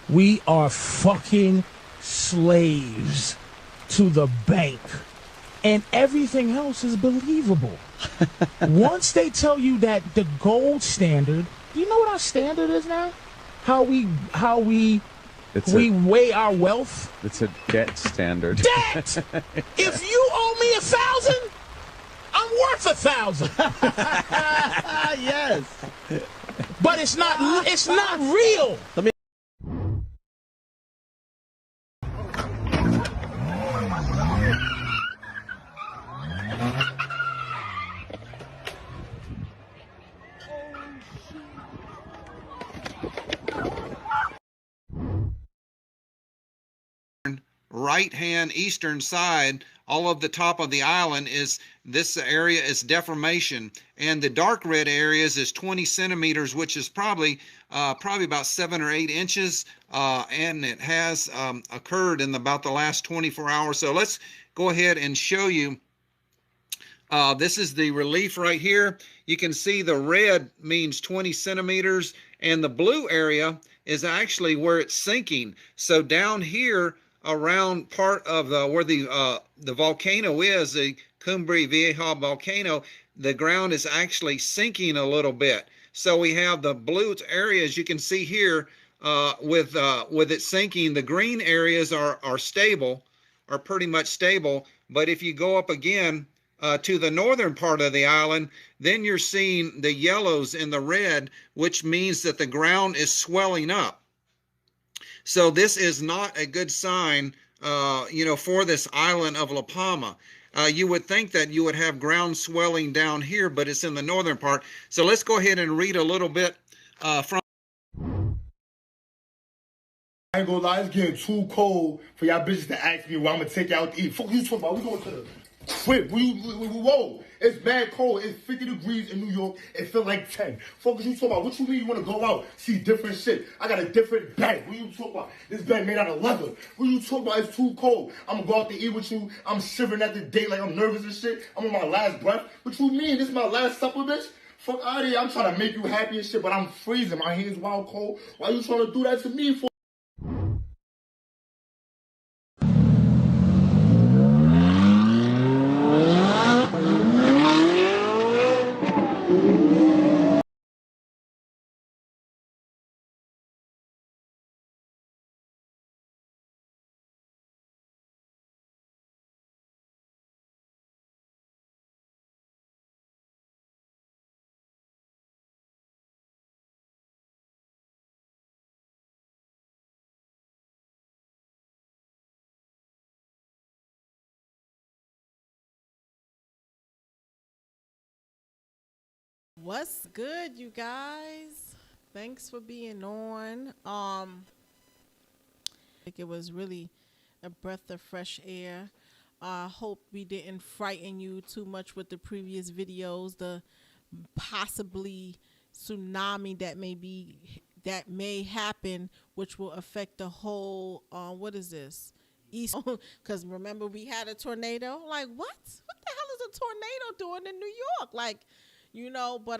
We are fucking slaves to the bank. And everything else is believable. Once they tell you that the gold standard, do you know what our standard is now? How we weigh our wealth? It's a debt standard. Debt! If you owe me 1,000, I'm worth 1,000. Yes. But it's not real. Let me right-hand eastern side, all of the top of the island is this area is deformation, and the dark red areas is 20 centimeters, which is probably about 7 or 8 inches, and it has occurred in about the last 24 hours. So let's go ahead and show you. This is the relief right here. You can see the red means 20 centimeters, and the blue area is actually where it's sinking. So down here around part of where the volcano is, the Cumbre Vieja volcano, the ground is actually sinking a little bit. So we have the blue areas you can see here with it sinking. The green areas are stable, are pretty much stable. But if you go up again to the northern part of the island, then you're seeing the yellows and the red, which means that the ground is swelling up. So this is not a good sign, for this island of La Palma. You would think that you would have ground swelling down here, but it's in the northern part. So let's go ahead and read a little bit from. I ain't gonna lie, it's getting too cold for y'all bitches to ask me where I'm gonna take y'all to eat. Fuck you talking about? We going to the crib. Whoa, it's bad cold. It's 50 degrees in New York. It feel like 10. Fuck you talking about? What you mean you wanna go out, see different shit? I got a different bag. What you talking about? This bag made out of leather. What you talking about? It's too cold. I'm gonna go out to eat with you. I'm shivering at the date like I'm nervous and shit. I'm on my last breath. What you mean? This is my last supper, bitch? Fuck out of here. I'm trying to make you happy and shit, but I'm freezing. My hands wild cold. Why you trying to do that to me for? What's good, you guys? Thanks for being on. I think it was really a breath of fresh air. I hope we didn't frighten you too much with the previous videos, the possibly tsunami that may happen, which will affect the whole what is this? East, because remember we had a tornado. Like what the hell is a tornado doing in New York? Like, but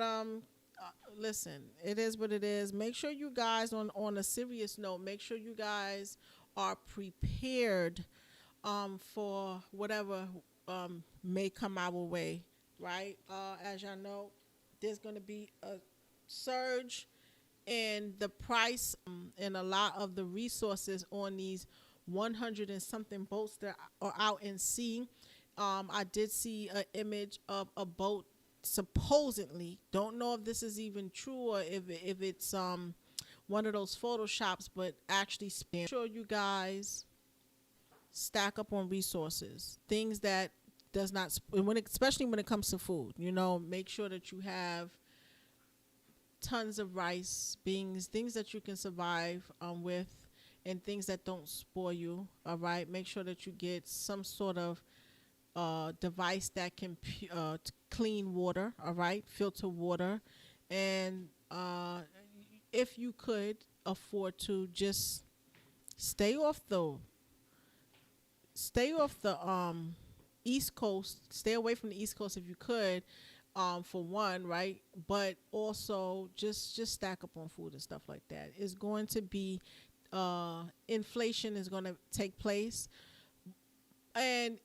listen, it is what it is. Make sure you guys, on a serious note, make sure you guys are prepared for whatever may come our way, right? As y'all know, there's going to be a surge in the price and a lot of the resources on these 100 and something boats that are out in sea. I did see an image of a boat, supposedly, don't know if this is even true or if it's one of those photoshops, but actually make sure you guys stack up on resources, things that does not, especially when it comes to food. Make sure that you have tons of rice, beans, things that you can survive with, and things that don't spoil you. All right, make sure that you get some sort of device that can clean water, all right, filter water, and if you could afford to, just stay off the East Coast, stay away from the East Coast if you could, for one, right, but also just stack up on food and stuff like that. It's going to be inflation is going to take place, and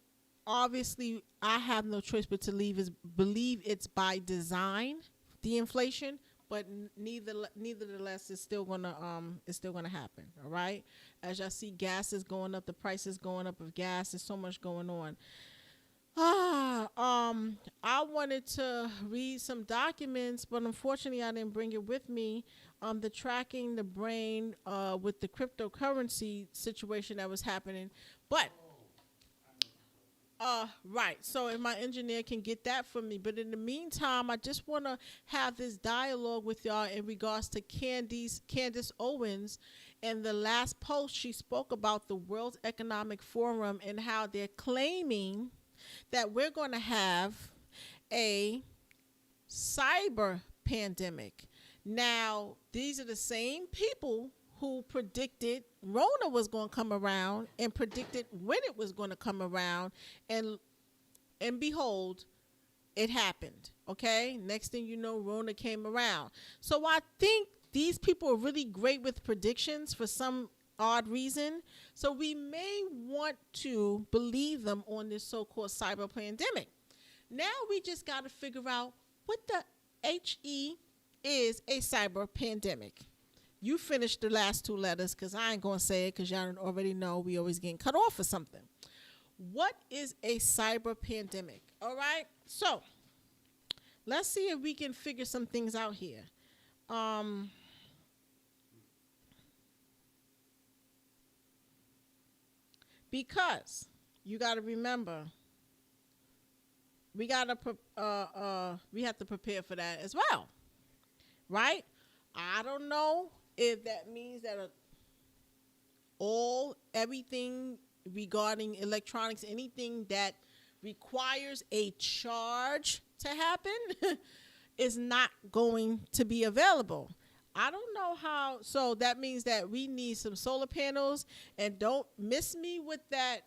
obviously, I have no choice but to believe it's by design, the inflation. But nevertheless, it's still gonna happen. All right. As y'all see, gas is going up. The price is going up of gas. There's so much going on. I wanted to read some documents, but unfortunately, I didn't bring it with me. The tracking the brain with the cryptocurrency situation that was happening, but. Right. So if my engineer can get that for me. But in the meantime, I just want to have this dialogue with y'all in regards to Candace Owens. And the last post, she spoke about the World Economic Forum and how they're claiming that we're going to have a cyber pandemic. Now, these are the same people who predicted Rona was going to come around and predicted when it was going to come around, and behold, it happened. Okay, next thing you know, Rona came around. So I think these people are really great with predictions for some odd reason. So we may want to believe them on this so-called cyber pandemic. Now we just got to figure out what the HE is a cyber pandemic. You finished the last two letters because I ain't going to say it because y'all already know we always getting cut off for something. What is a cyber pandemic? All right. So let's see if we can figure some things out here. Because you got to remember, we have to prepare for that as well, right? I don't know if that means that everything regarding electronics, anything that requires a charge to happen is not going to be available. I don't know how. So that means that we need some solar panels, and don't miss me with that.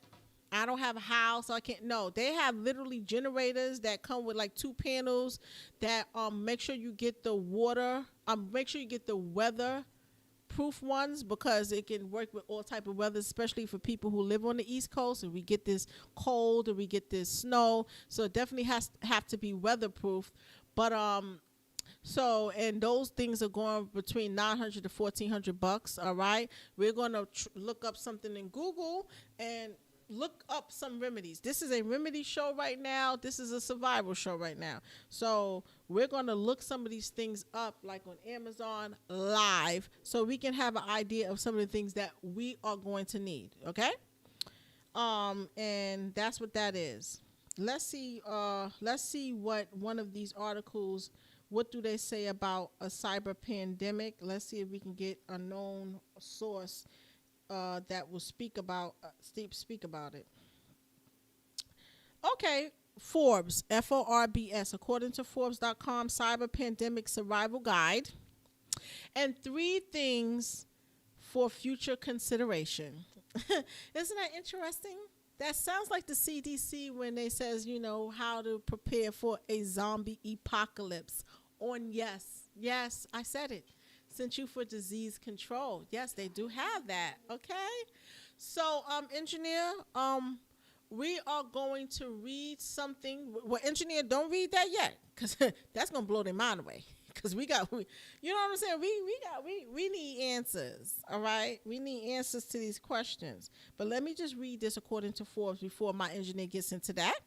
I don't have a house, so I can't. No, they have literally generators that come with like 2 panels that make sure you get the water. Make sure you get the weather proof ones because it can work with all type of weather, especially for people who live on the East Coast and we get this cold and we get this snow. So it definitely have to be weatherproof. But so, and those things are going between $900 to $1,400. All right, we're going to look up something in Google and look up some remedies. This is a remedy show right now. This is a survival show right now. So we're going to look some of these things up like on Amazon live so we can have an idea of some of the things that we are going to need. Okay. And that's what that is. Let's see what one of these articles, what do they say about a cyber pandemic? Let's see if we can get a known source that will speak about it. Okay, Forbes, Forbes, according to Forbes.com, cyber pandemic survival guide, and 3 things for future consideration. Isn't that interesting? That sounds like the CDC when they says, how to prepare for a zombie apocalypse. Yes, I said it. Center for Disease Control. Yes, they do have that. Okay. So, engineer, we are going to read something. Well, engineer, don't read that yet, because that's gonna blow their mind away. Because you know what I'm saying? We need answers. All right, we need answers to these questions. But let me just read this according to Forbes before my engineer gets into that,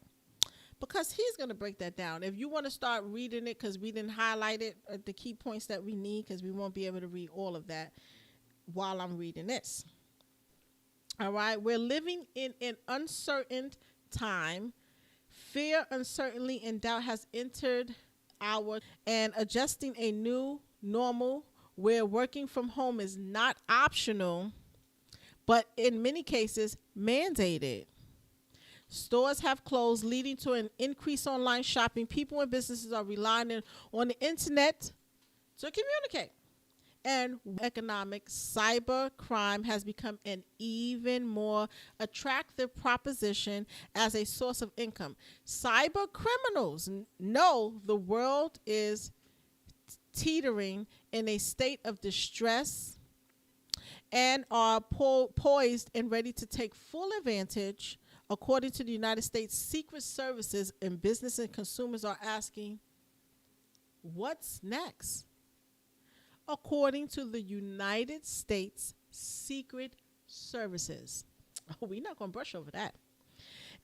because he's going to break that down. If you want to start reading it, because we didn't highlight it, the key points that we need, because we won't be able to read all of that while I'm reading this. All right. We're living in an uncertain time. Fear, uncertainty, and doubt has entered and adjusting a new normal where working from home is not optional, but in many cases mandated. Stores have closed, leading to an increase online shopping. People and businesses are relying on the internet to communicate. And economic cyber crime has become an even more attractive proposition as a source of income. Cyber criminals know the world is teetering in a state of distress and are poised and ready to take full advantage. According to the United States Secret Services, and business and consumers are asking, what's next? According to the United States Secret Services. Oh, we're not going to brush over that.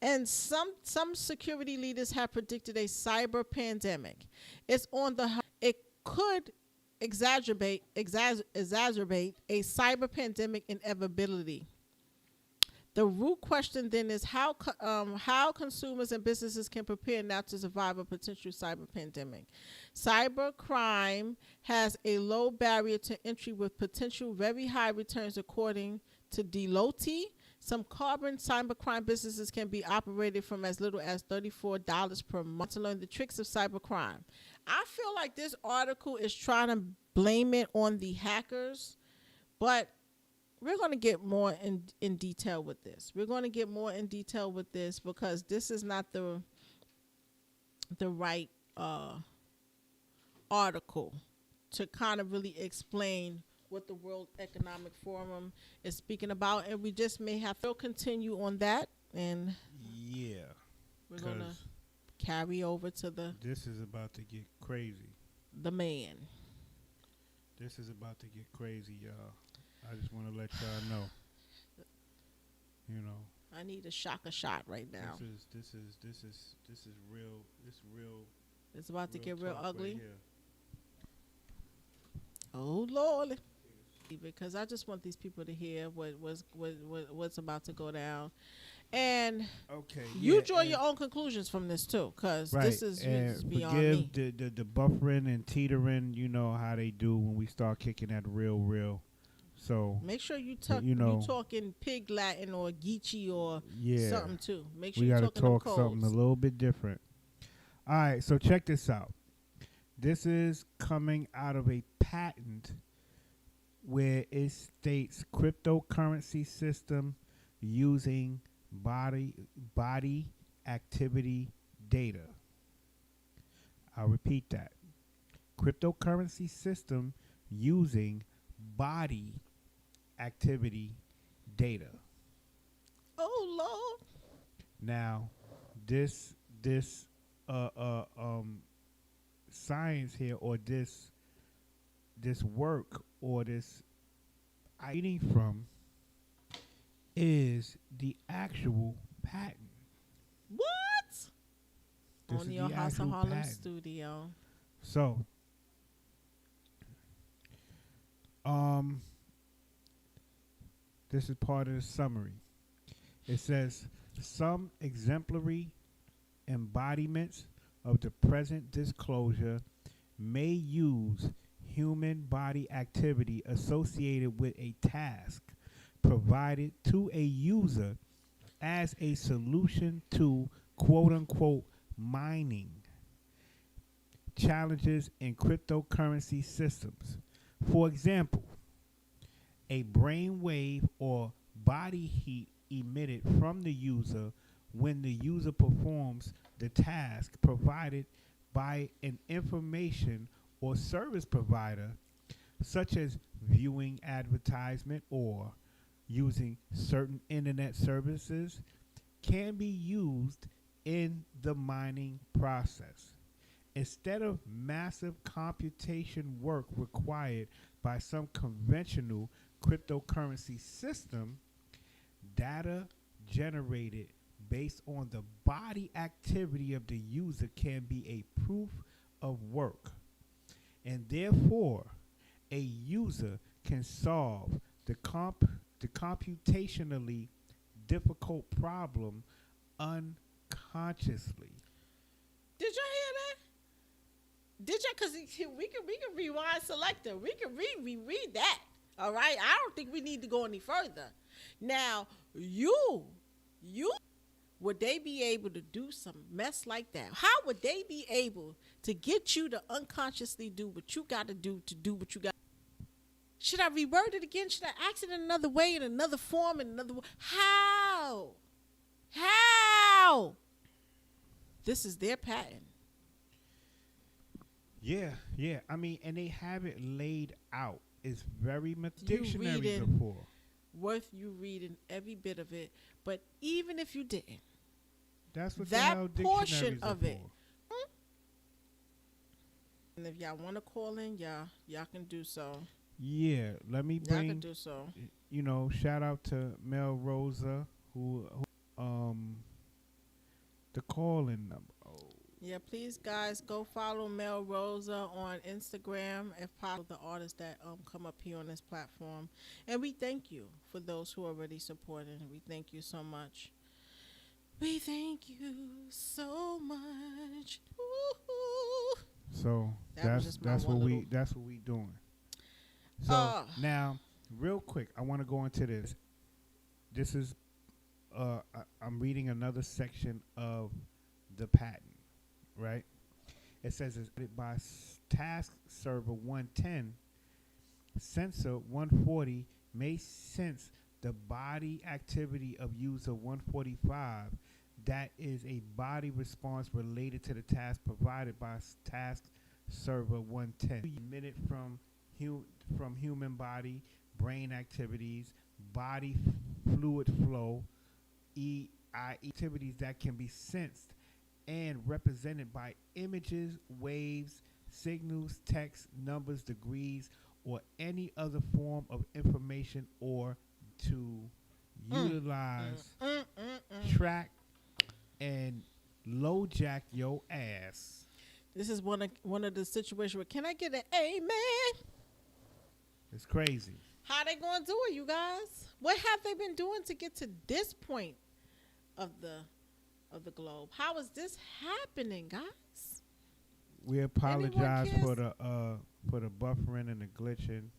And some security leaders have predicted a cyber pandemic. It could exacerbate a cyber pandemic inevitability. The root question then is how consumers and businesses can prepare now to survive a potential cyber pandemic. Cyber crime has a low barrier to entry with potential very high returns, according to Deloitte. Some carbon cybercrime businesses can be operated from as little as $34 per month to learn the tricks of cybercrime. I feel like this article is trying to blame it on the hackers, but we're going to get more in detail with this. We're going to get more in detail with this because this is not the right article to kind of really explain what the World Economic Forum is speaking about, and we just may have to continue on that. And yeah, we're gonna carry over to This is about to get crazy. the man. This is about to get crazy, y'all. I just want to let y'all know. You know. I need a shocker shot right now. This is real. It's real. It's about to get real talk ugly. right here. Oh Lord. Because I just want these people to hear what's about to go down. And okay, you draw your own conclusions from this too, because this is beyond me. Forgive the buffering and teetering. You know how they do when we start kicking that real. So make sure you you know, you talking pig Latin or Geechee or something too. Make sure we you gotta talking talk them something a codes. little bit different. All right, so check this out. This is coming out of a patent where it states cryptocurrency system using body activity data. I'll repeat that. Cryptocurrency system using body activity data. Oh Lord. Now, this science here, or this work, or this I'm reading from, is the actual patent. What? This On is your the House of actual Harlem patent. studio. So, this is part of the summary. It says some exemplary embodiments of the present disclosure may use human body activity associated with a task provided to a user as a solution to quote-unquote mining challenges in cryptocurrency systems. For example, a brain wave or body heat emitted from the user when the user performs the task provided by an information or service provider, such as viewing advertisement or using certain internet services, can be used in the mining process. Instead of massive computation work required by some conventional cryptocurrency system, data generated based on the body activity of the user can be a proof of work. And therefore, a user can solve the computationally difficult problem unconsciously. Did y'all hear that? Did y'all? Because we can rewind selector. We can reread that. All right. I don't think we need to go any further. Now, would they be able to do some mess like that? How would they be able to get you to unconsciously do what you got to do what you got? Should I reword it again? Should I ask it in another way, in another form, in another way? How? This is their patent. Yeah. I mean, and they have it laid out. It's very much dictionaries are for. Worth you reading every bit of it. But even if you didn't, that's what that the hell portion dictionaries are of it. for. And if y'all want to call in, y'all can do so. Yeah, let me Y'all bring. can do so. You know, shout out to Mel Rosa, who the call-in number. Yeah, please, guys, go follow Mel Rosa on Instagram, if possible, the artists that come up here on this platform. And we thank you for those who are already supporting. We thank you so much. We thank you so much. Woo-hoo. So that's what we doing. So now, real quick, I want to go into this. This is I'm reading another section of the patent. Right? It says it's by task server 110, sensor 140 may sense the body activity of user 145. That is a body response related to the task provided by task server 110. Emitted from human body, brain activities, body fluid flow, activities that can be sensed and represented by images, waves, signals, text, numbers, degrees, or any other form of information, or to utilize, track, and low jack your ass. This is one of the situations where, can I get an amen? It's crazy. How they gonna do it, you guys? What have they been doing to get to this point of the globe? How is this happening, guys? We apologize for the buffering and the glitching.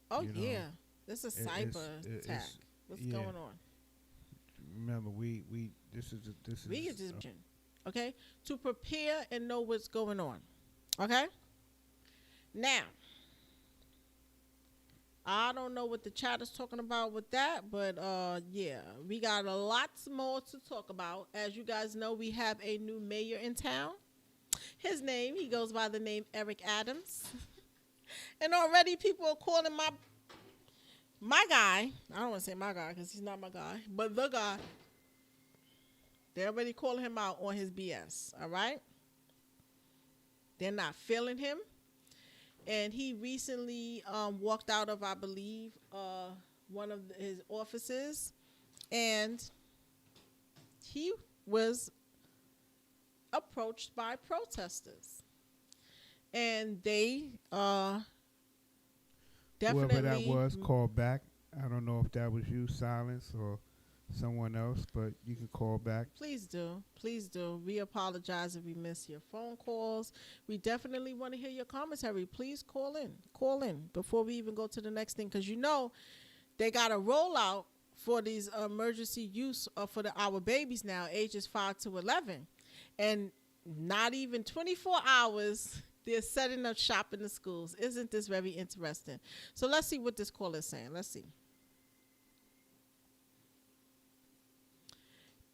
Oh, you know. yeah, this is a cyber attack. What's going on? Remember, we this is we just okay, to prepare and know what's going on. Okay, now I don't know what the chat is talking about with that, but yeah, we got a lot more to talk about. As you guys know, we have a new mayor in town. His name, he goes by the name Eric Adams. And already people are calling my guy, I don't want to say my guy because he's not my guy, but the guy, they're already calling him out on his BS, all right? They're not feeling him. And he recently walked out of, I believe, one of his offices, and he was approached by protesters. And they definitely... Whoever that was called back. I don't know if that was you, Silence, or someone else, but you can call back. Please do. Please do. We apologize if we miss your phone calls. We definitely want to hear your commentary. Please call in. Call in before we even go to the next thing, because you know they got a rollout for these emergency use for our babies now, ages 5 to 11. And not even 24 hours, they're setting up shop in the schools. Isn't this very interesting? So let's see what this caller is saying. Let's see.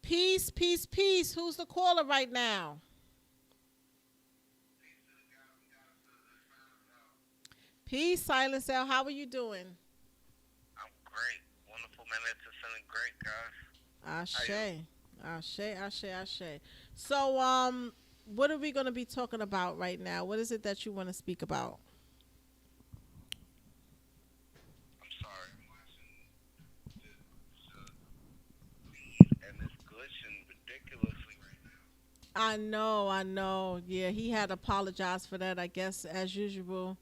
Peace, peace, peace. Who's the caller right now? Peace, Silence L. How are you doing? I'm great. Wonderful minutes are feeling great, guys. Ashe. So, what are we going to be talking about right now? What is it that you want to speak about? I'm sorry. And it's glitching ridiculously right now. I know. Yeah, he had apologized for that, I guess, as usual.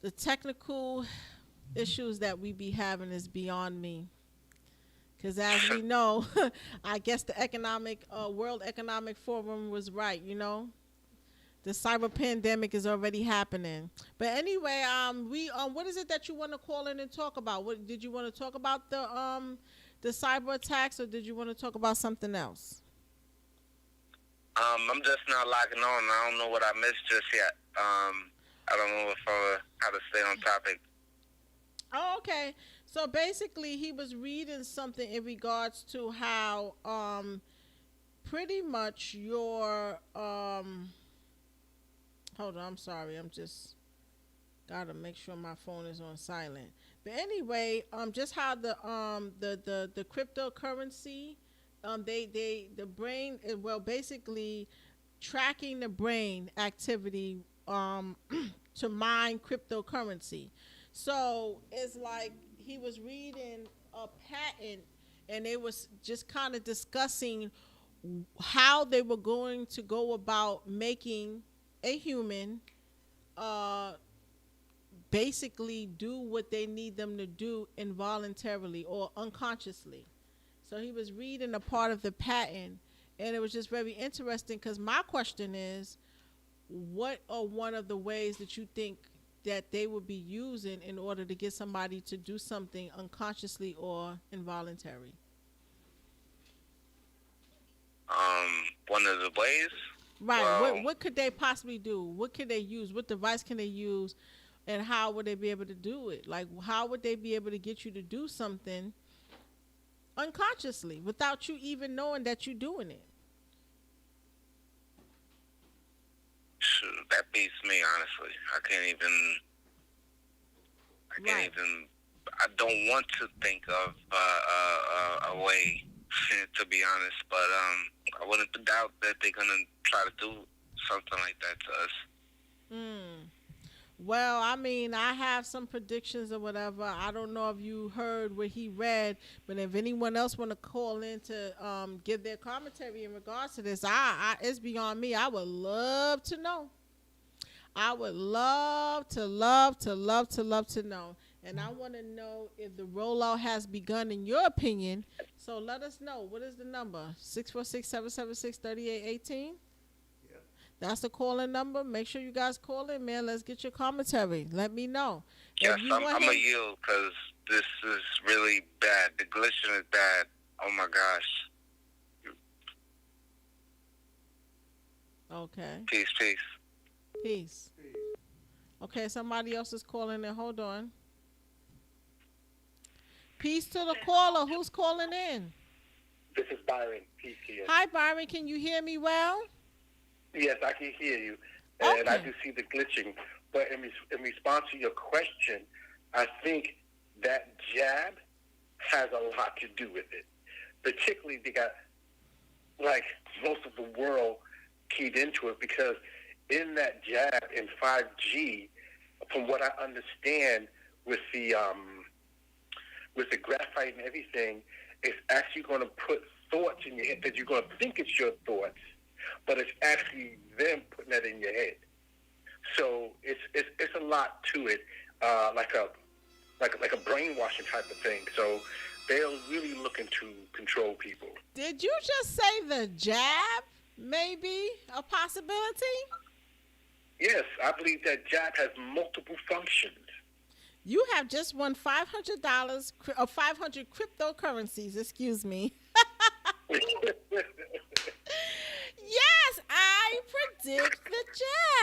The technical issues that we be having is beyond me. Because as we know, I guess the World Economic Forum was right, you know. The cyber pandemic is already happening. But anyway, what is it that you want to call in and talk about? What did you want to talk about the cyber attacks, or did you want to talk about something else? I'm just not logging on. I don't know what I missed just yet. I don't know how to stay on topic. Oh, okay. So basically, he was reading something in regards to how pretty much your hold on, I'm sorry, I'm just gotta make sure my phone is on silent. But anyway, just how the cryptocurrency, the brain, well, basically tracking the brain activity to mine cryptocurrency. So it's like he was reading a patent, and they was just kind of discussing how they were going to go about making a human basically do what they need them to do involuntarily or unconsciously. So he was reading a part of the patent, and it was just very interesting, because my question is, what are one of the ways that you think that they would be using in order to get somebody to do something unconsciously or involuntary? One of the ways? Right. Well, What could they possibly do? What could they use? What device can they use? And how would they be able to do it? Like, how would they be able to get you to do something unconsciously without you even knowing that you're doing it? Shoot, that beats me, honestly. I don't want to think of a way, to be honest, but I wouldn't doubt that they're gonna try to do something like that to us. Well, I mean, I have some predictions or whatever. I don't know if you heard what he read, but if anyone else want to call in to give their commentary in regards to this, it's beyond me. I would love to know. I would love to know. And I want to know if the rollout has begun in your opinion. So let us know. What is the number? 646-776-3818? That's the calling number. Make sure you guys call in, man. Let's get your commentary. Let me know. Yes, I'm a yield because this is really bad. The glitching is bad. Oh my gosh. Okay. Peace. Okay, somebody else is calling in. Hold on. Peace to the caller. Who's calling in? This is Byron. Peace to you. Hi, Byron. Can you hear me well? Yes, I can hear you, and I do see the glitching. But in response to your question, I think that jab has a lot to do with it. Particularly, they got, like, most of the world keyed into it because in that jab in 5G, from what I understand with the graphite and everything, it's actually going to put thoughts in your head that you're going to think it's your thoughts, but it's actually them putting that in your head. So it's a lot to it, like a brainwashing type of thing. So they're really looking to control people. Did you just say the jab may be a possibility? Yes, I believe that jab has multiple functions. You have just won $500 or 500 cryptocurrencies. Excuse me. Yes, I predict the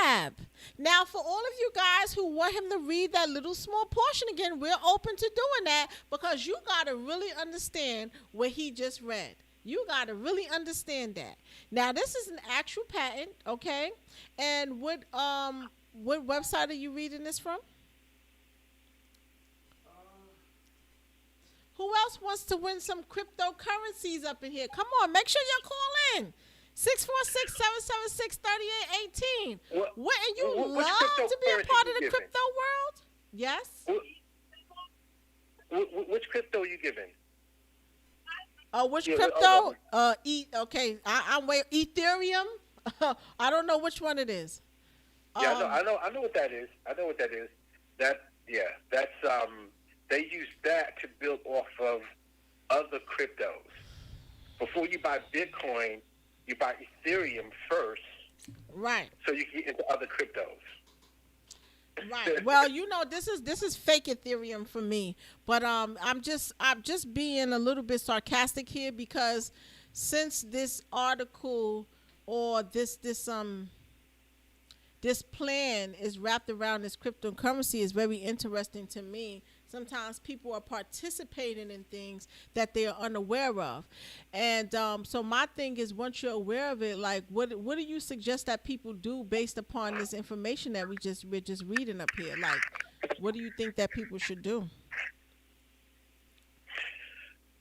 jab. Now, for all of you guys who want him to read that little small portion again, we're open to doing that because you got to really understand what he just read. You got to really understand that. Now, this is an actual patent, okay? And what website are you reading this from? Who else wants to win some cryptocurrencies up in here? Come on, make sure you call in. 646-776-3818. Wouldn't you love to be a part of the crypto world? Yes? Which crypto are you giving? Which crypto? Okay, I'm waiting. Ethereum? I don't know which one it is. Yeah, I know what that is. That's they use that to build off of other cryptos. Before you buy Bitcoin, you buy Ethereum first. Right. So you can get into other cryptos. Right. Well, this is fake Ethereum for me, but I'm just being a little bit sarcastic here because since this article or this plan is wrapped around this cryptocurrency is very interesting to me. Sometimes people are participating in things that they are unaware of. And so my thing is, once you're aware of it, like what do you suggest that people do based upon this information that we're just reading up here? Like, what do you think that people should do?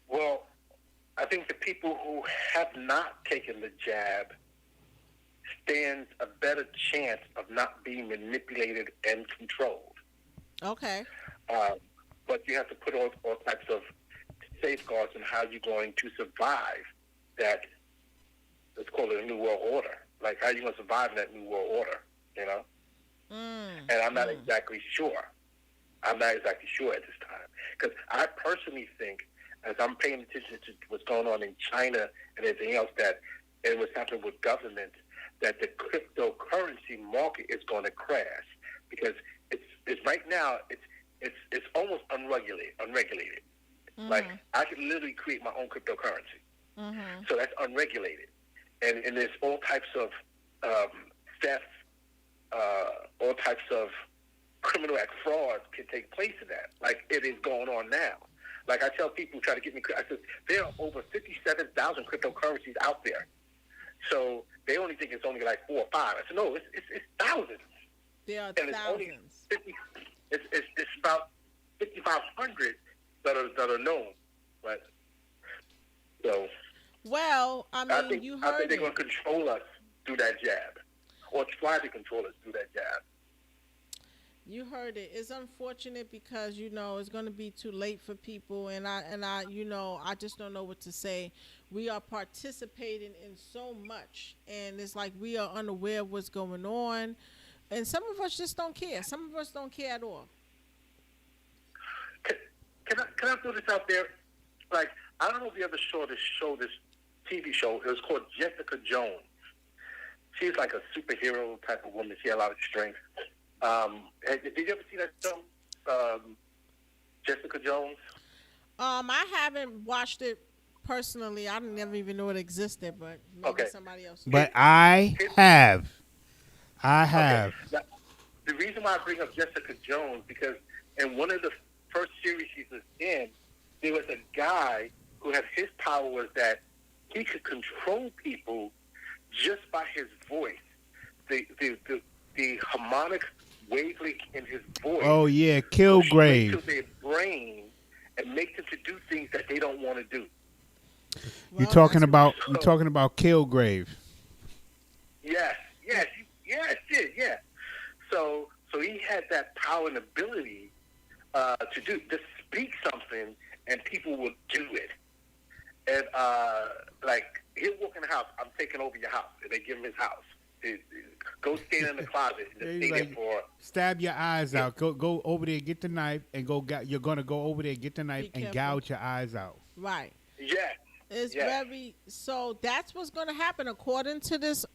Well, I think the people who have not taken the jab stands a better chance of not being manipulated and controlled. Okay. But you have to put all types of safeguards on how you're going to survive that, let's call it a new world order. Like, how are you going to survive in that new world order, And I'm not exactly sure. I'm not exactly sure at this time. Because I personally think, as I'm paying attention to what's going on in China and everything else, and what's happening with government, that the cryptocurrency market is going to crash. Because it's right now, it's almost unregulated. Mm-hmm. Like, I could literally create my own cryptocurrency. Mm-hmm. So that's unregulated. And there's all types of theft, all types of criminal act fraud can take place in that. Like, it is going on now. Like, I tell people who try to get me, I said, there are over 57,000 cryptocurrencies out there. So they only think it's only like 4 or 5. I said, no, it's thousands. There are and thousands. It's about 5,500 that are known, but so. Well, I mean, think, you I heard think they're it. going to control us through that jab, or try to control us through that jab. You heard it. It's unfortunate because it's going to be too late for people, and I just don't know what to say. We are participating in so much, and it's like we are unaware of what's going on, and some of us just don't care. Some of us don't care at all. Can I throw this out there? Like, I don't know if you ever saw this TV show. It was called Jessica Jones. She's like a superhero type of woman. She had a lot of strength. Did you ever see that show, Jessica Jones? I haven't watched it personally. I never even know it existed, but maybe somebody else. But I have. Okay. Now, the reason why I bring up Jessica Jones, because in one of the first series she was in, there was a guy who had his power was that he could control people just by his voice. The harmonic wavelength in his voice. Oh yeah, Kilgrave. To their brain and make them to do things that they don't want to do. You're talking about Kilgrave. Yes. Yeah. So he had that power and ability to speak something, and people would do it. And like he'll walk in the house, I'm taking over your house, and they give him his house. Go stand in the closet and stay there for. Stab your eyes out. Go over there, get the knife, and go. You're gonna go over there, get the knife, and gouge your eyes out. Right. Yeah. It's very. So that's what's going to happen according to this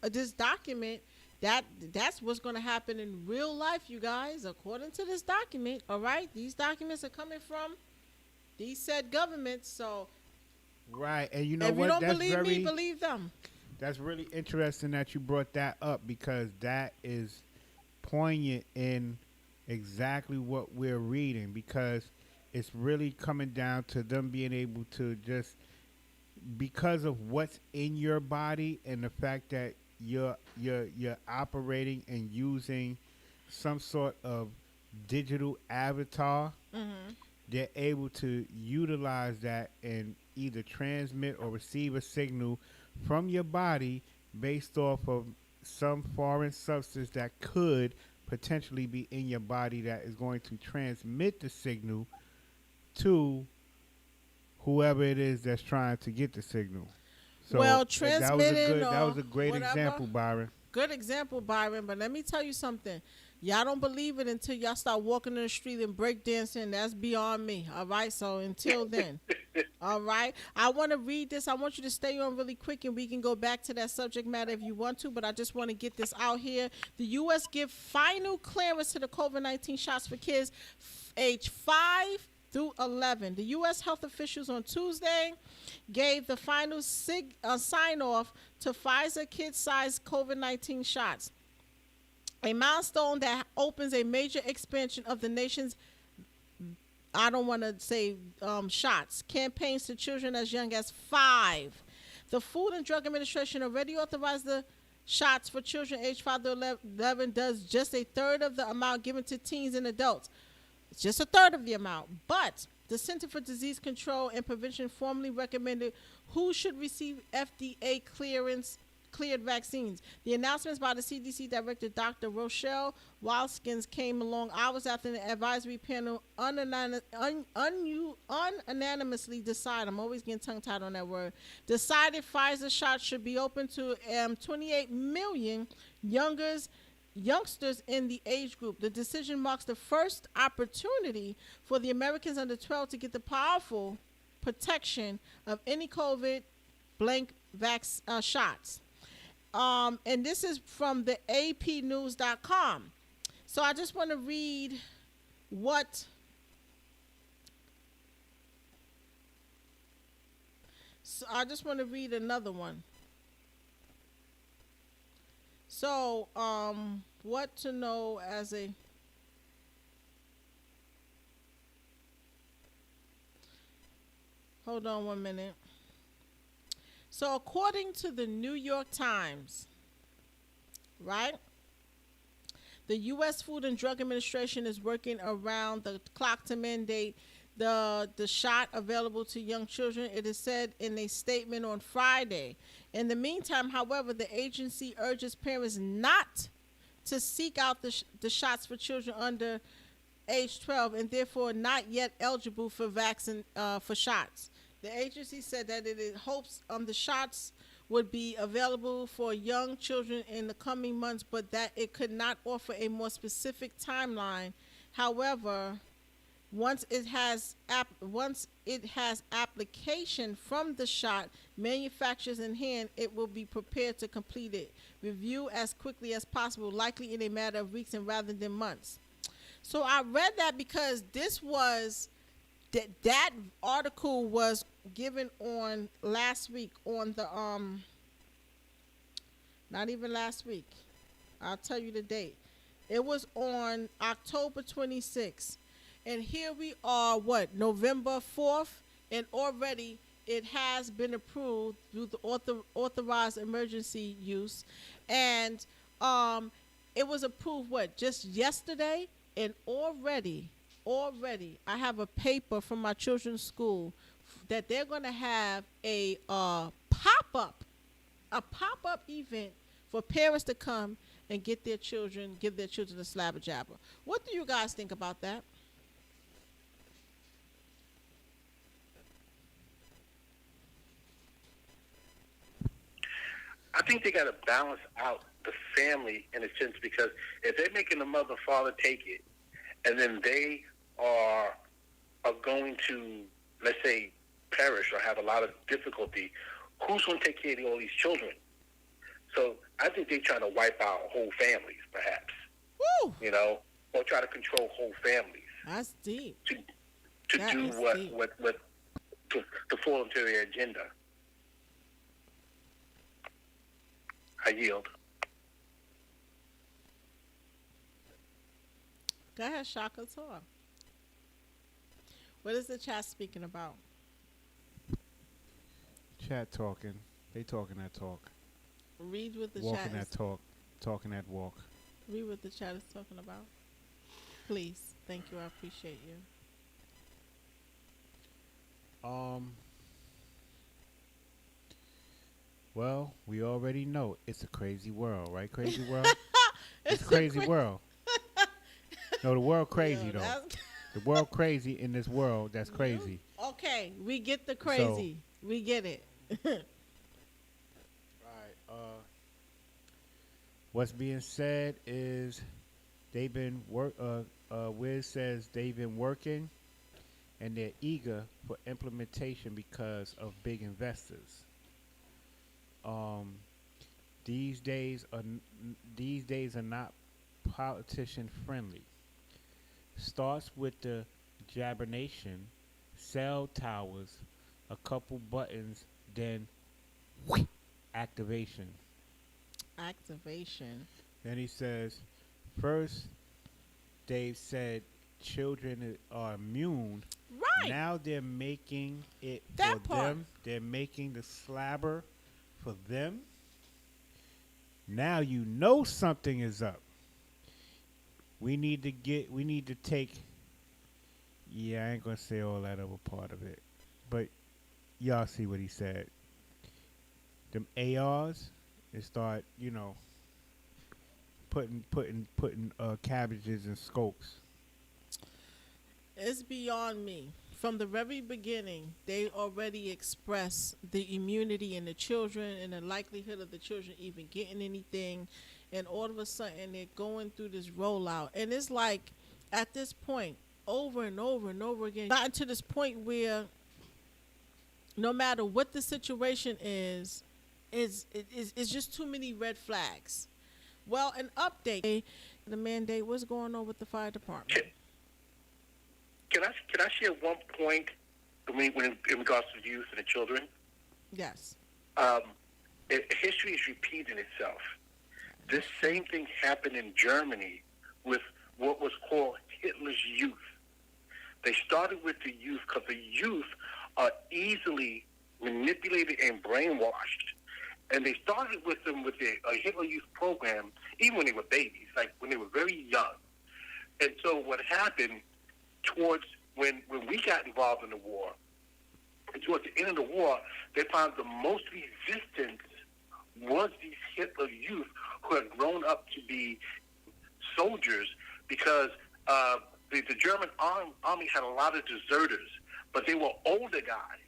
this document. That's what's going to happen in real life, you guys. According to this document, all right. These documents are coming from these said governments. So. Right, and you know if what? you don't That's believe me, believe them. That's really interesting that you brought that up, because that is poignant in exactly what we're reading, because it's really coming down to them being able to just, because of what's in your body and the fact that you're operating and using some sort of digital avatar, they're able to utilize that and either transmit or receive a signal from your body based off of some foreign substance that could potentially be in your body that is going to transmit the signal to whoever it is that's trying to get the signal. So well, transmitting that was a great whatever. example, Byron. Good example, Byron. But let me tell you something. Y'all don't believe it until y'all start walking in the street and break dancing. That's beyond me. All right. So until then, all right. I want to read this. I want you to stay on really quick, and we can go back to that subject matter if you want to. But I just want to get this out here. The U.S. give final clearance to the COVID-19 shots for kids age 5 through 11. The U.S. health officials on Tuesday gave the final sign-off to Pfizer kid-sized COVID-19 shots, a milestone that opens a major expansion of the nation's, I don't want to say shots, campaigns to children as young as 5. The Food and Drug Administration already authorized the shots for children aged 5 to 11, does just a third of the amount given to teens and adults. It's just a third of the amount. But the Center for Disease Control and Prevention formally recommended who should receive FDA cleared vaccines. The announcements by the CDC Director Dr. Rochelle Walskins came along hours after the advisory panel unanimously decided, I'm always getting tongue-tied on that word, decided Pfizer shots should be open to 28 million youngsters in the age group. The decision marks the first opportunity for the Americans under 12 to get the powerful protection of any COVID blank shots. And this is from the apnews.com. So I just want to read what another one. So, what to know as a... Hold on 1 minute. So, according to the New York Times, right, the U.S. Food and Drug Administration is working around the clock to mandate the shot available to young children. It is said in a statement on Friday. In the meantime, however, the agency urges parents not to seek out the shots for children under age 12 and therefore not yet eligible for for shots. The agency said that it hopes the shots would be available for young children in the coming months, but that it could not offer a more specific timeline. However, once it has application from the shot manufacturers in hand, it will be prepared to complete it review as quickly as possible, likely in a matter of weeks and rather than months. So I read that because this was that article was given on last week on the not even last week. I'll tell you the date. It was on October 26th. And here we are, November 4th, and already it has been approved through the authorized emergency use. And it was approved, just yesterday? And already, I have a paper from my children's school that they're going to have a pop-up event for parents to come and give their children a slabber jabber. What do you guys think about that? I think they got to balance out the family in a sense, because if they're making the mother and father take it, and then they are going to, let's say, perish or have a lot of difficulty, who's going to take care of all these children? So I think they're trying to wipe out whole families, perhaps. Woo! Or try to control whole families. That's deep. To fall into their agenda. I yield. Go ahead, Shaka, talk. What is the chat speaking about? Chat talking. They talking that talk. Read what the Walking chat that talk. Talking that walk. Read what the chat is talking about. Please. Thank you. I appreciate you. Well, we already know it's a crazy world, right? Crazy world? It's a crazy world. No, the world crazy, though. The world crazy in this world, that's crazy. Okay, we get the crazy. We get it. Right. What's being said is they've been Wiz says they've been working and they're eager for implementation because of big investors. These days are not politician friendly. Starts with the Jabernation, cell towers, a couple buttons, then activation. Then he says, first they've said children are immune. Right. Now they're making it for them. They're making the slabber for them. Now you know something is up. We need to take, I ain't going to say all that other part of it. But y'all see what he said. Them ARs, they start, putting cabbages in scopes. It's beyond me. From the very beginning, they already expressed the immunity in the children and the likelihood of the children even getting anything. And all of a sudden, they're going through this rollout. And it's like, at this point, over and over and over again, gotten to this point where no matter what the situation is just too many red flags. Well, an update, the mandate, what's going on with the fire department? Can I share one point in regards to the youth and the children? Yes. History is repeating itself. This same thing happened in Germany with what was called Hitler's Youth. They started with the youth because the youth are easily manipulated and brainwashed. And they started with them with a Hitler Youth program, even when they were babies, like when they were very young. And so what happened towards when we got involved in the war, and towards the end of the war, they found the most resistance was these Hitler youth who had grown up to be soldiers, because the German army had a lot of deserters, but they were older guys.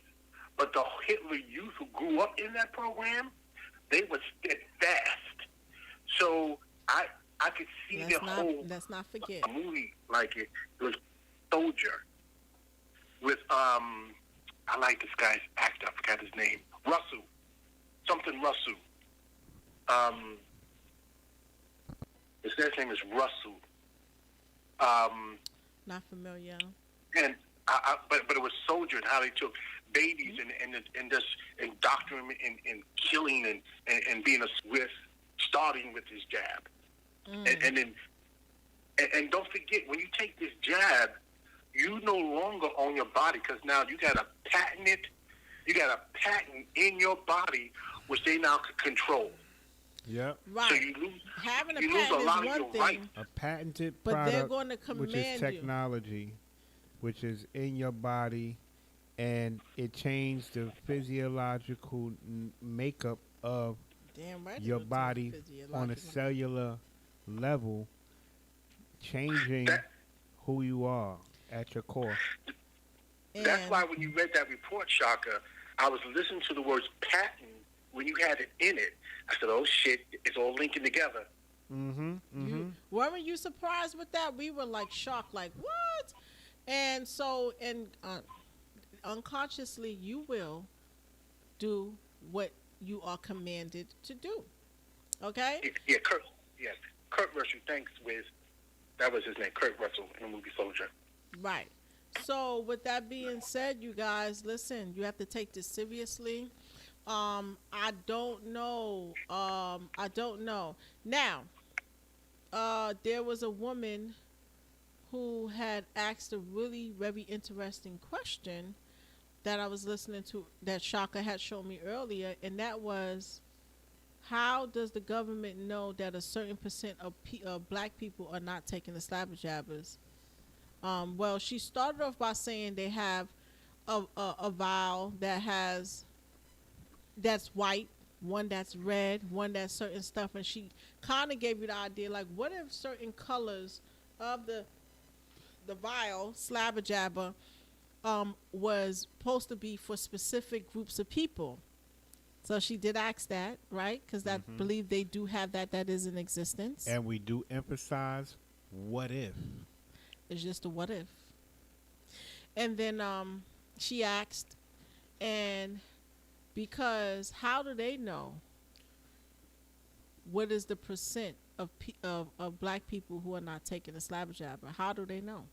But the Hitler youth who grew up in that program, they were steadfast. So I could see let's not forget a movie like it. It was Soldier with I like this guy's actor. I forgot his name. Russell. His last name is Russell. Not familiar. And but it was Soldier, and how they took babies and just indoctrinating and killing and being starting with this jab. And don't forget, when you take this jab, you no longer own your body, because now you got to patent it. You got a patent in your body, which they now can control. Yep. Right. So you lose, having a you lose patent a lot is of your one thing, rights. A patented but product, they're going to command which is technology, which is in your body, and it changed the physiological makeup of your body on a cellular level, changing who you are at your core. That's why when you read that report, Shaka, I was listening to the words patent when you had it in it. I said, oh, shit, it's all linking together. Weren't you surprised with that? We were like shocked, like, what? And so, unconsciously, you will do what you are commanded to do. Okay? Yeah, Kurt Russell, thanks, Wiz. That was his name, Kurt Russell, in the movie Soldier. Right. So, with that being said, you guys, listen, you have to take this seriously. I don't know. Now, there was a woman who had asked a really very interesting question that I was listening to, that Shaka had shown me earlier, and that was, how does the government know that a certain percent of black people are not taking the slabber jabbers? Well, she started off by saying they have a vial that's white, one that's red, one that's certain stuff, and she kind of gave you the idea, like, what if certain colors of the vial, slabber jabber, was supposed to be for specific groups of people? So she did ask that, right? Because I believe they do have that is in existence. And we do emphasize, what if? It's just a what if. And then she asked, and because how do they know what is the percent of black people who are not taking the slabber jabber? How do they know?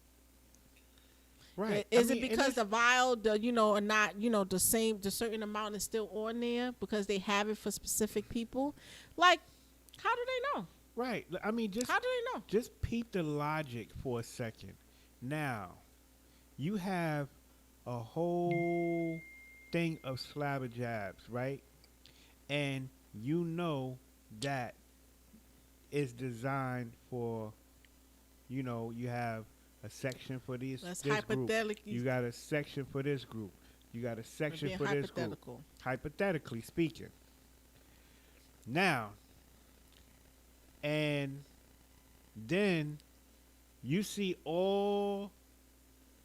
Right. Is it because the vial, are not, the certain amount is still on there because they have it for specific people? Like, how do they know? Right. I mean, how do they know? Just peep the logic for a second. Now, you have a whole thing of slabber jabs, right? And you know that it's designed for, you have a section for this group. You got a section for this group. You got a section for this group. Hypothetically speaking. Now, and then you see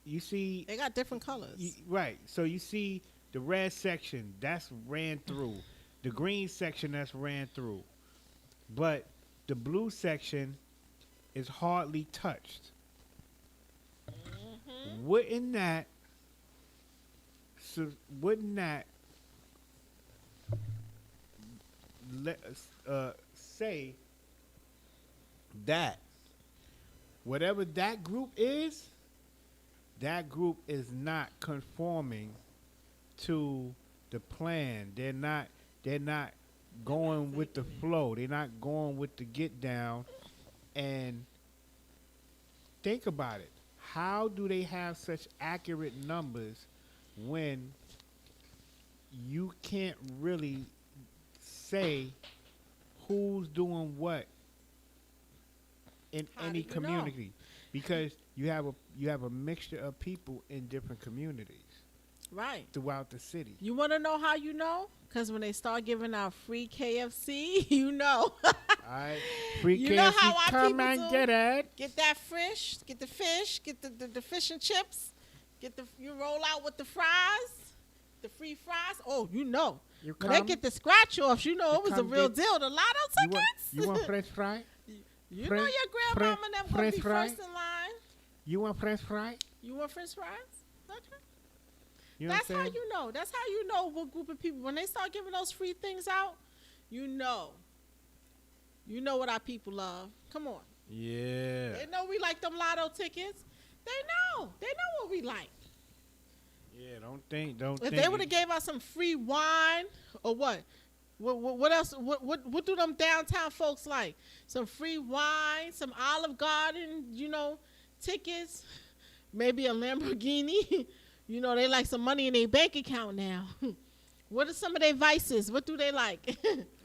they got different colors. Right. So you see the red section, that's ran through. The green section, that's ran through. But the blue section is hardly touched. Wouldn't that let us say that whatever that group is not conforming to the plan. They're not going with the flow. They're not going with the get down. And think about it. How do they have such accurate numbers when you can't really say who's doing what in any community? Because you have a mixture of people in different communities Right. throughout the city. You want to know how you know? Because when they start giving out free KFC, you know. All right, free You KFC, know how our come people and do? get it. Get that fish, get the fish, get the fish and chips, you roll out with the fries, the free fries. Oh, you know. You When they come, get the scratch offs, you know you it was a come real get- deal. The lotto you want, tickets. you want French fry? You know French- your grandmama and them gonna French be fry? first in line. You want French fry? You want French fries? Okay. You know That's what I'm how saying? you know. That's how you know what group of people. When they start giving those free things out, you know. You know what our people love. Come on. Yeah. They know we like them lotto tickets. They know. They know what we like. Yeah, don't think. If they would have gave us some free wine or what? What else? What do them downtown folks like? Some free wine, some Olive Garden, tickets, maybe a Lamborghini. They like some money in their bank account now. What are some of their vices? What do they like?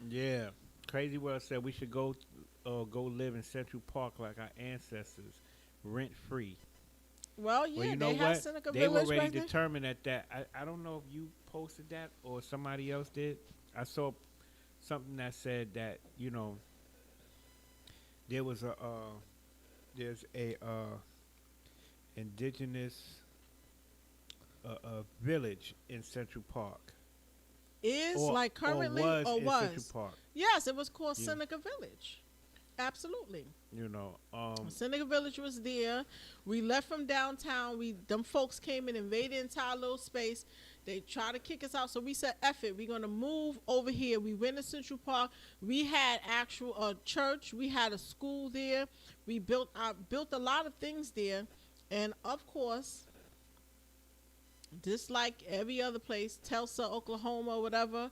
Yeah, Crazy World said we should go live in Central Park like our ancestors, rent free. Well, yeah, you know they have what? Seneca They Village were already back there. determined at that. I don't know if you posted that or somebody else did. I saw something that said that there was there's a indigenous village in Central Park. Is Or- like currently or was or in was? Central Park. Yes, it was called Yeah. Seneca Village. Absolutely. Seneca Village was there. We left from downtown. Them folks came and invaded into our little space. They tried to kick us out, so we said, "F it, we're gonna move over here." We went to Central Park. We had actual church. We had a school there. We built a lot of things there, and of course, just like every other place, Tulsa, Oklahoma, whatever,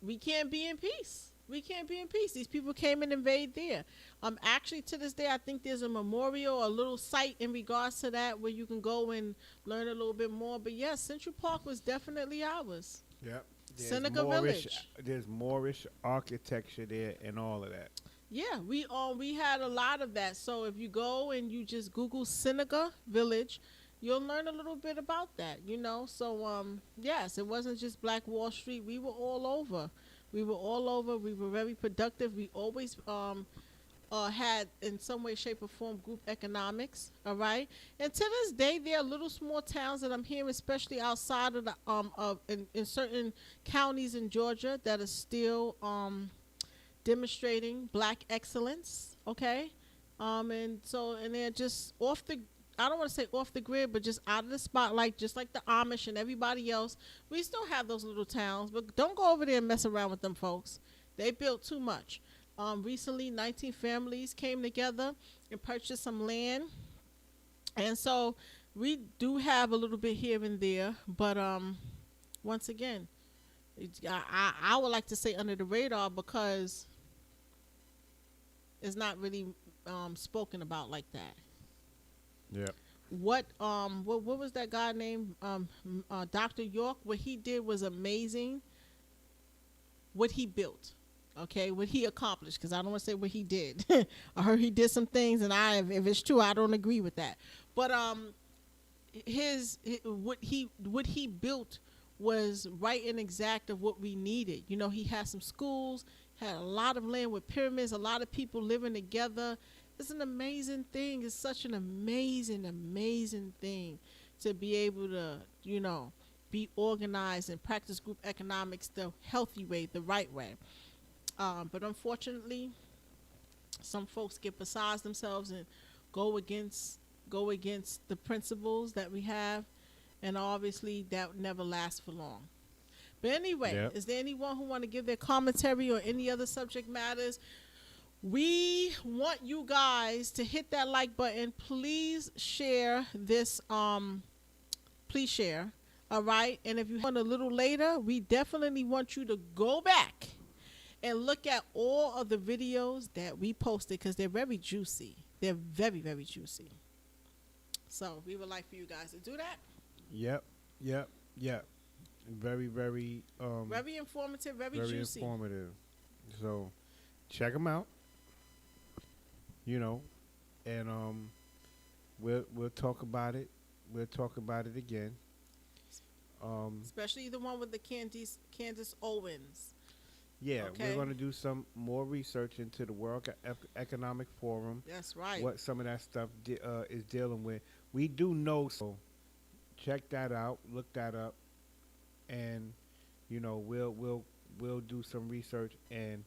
we can't be in peace. We can't be in peace. These people came and invade there. Actually, to this day, I think there's a memorial, a little site in regards to that where you can go and learn a little bit more. But yes, Central Park was definitely ours. Yep. There's Seneca Moorish- Village. There's Moorish architecture there and all of that. Yeah, we had a lot of that. So if you go and you just Google Seneca Village, you'll learn a little bit about that, So yes, it wasn't just Black Wall Street. We were all over. We were very productive. We always had, in some way, shape, or form, group economics. All right, and to this day, there are little small towns that I'm hearing, especially outside of the in certain counties in Georgia, that are still demonstrating Black excellence. Okay, and they're just off the. I don't want to say off the grid, but just out of the spotlight, just like the Amish and everybody else. We still have those little towns, but don't go over there and mess around with them folks. They built too much. Recently, 19 families came together and purchased some land. And so we do have a little bit here and there, but once again, I would like to say under the radar because it's not really spoken about like that. Yeah. What was that guy named Dr. York? What he did was amazing. What he built, okay, what he accomplished. Because I don't want to say what he did. I heard he did some things, and if it's true, I don't agree with that. But what he built was right and exact of what we needed. He had some schools, had a lot of land with pyramids, a lot of people living together. It's an amazing thing. It's such an amazing, amazing thing to be able to, be organized and practice group economics the healthy way, the right way. But unfortunately, some folks get beside themselves and go against the principles that we have, and obviously that never lasts for long. But anyway, Yep. Is there anyone who want to give their commentary or any other subject matters? We want you guys to hit that like button. Please share this. Please share. All right. And if you want a little later, we definitely want you to go back and look at all of the videos that we posted because they're very juicy. They're very, very juicy. So we would like for you guys to do that. Yep. Very, very. Very informative. Very juicy. Informative. So, check them out. And we'll talk about it. We'll talk about it again. Especially the one with the Candace Owens. Yeah, Okay. we're going to do some more research into the World Economic Forum. That's right. What some of that stuff is dealing with. We do know, so check that out, look that up, and we'll do some research and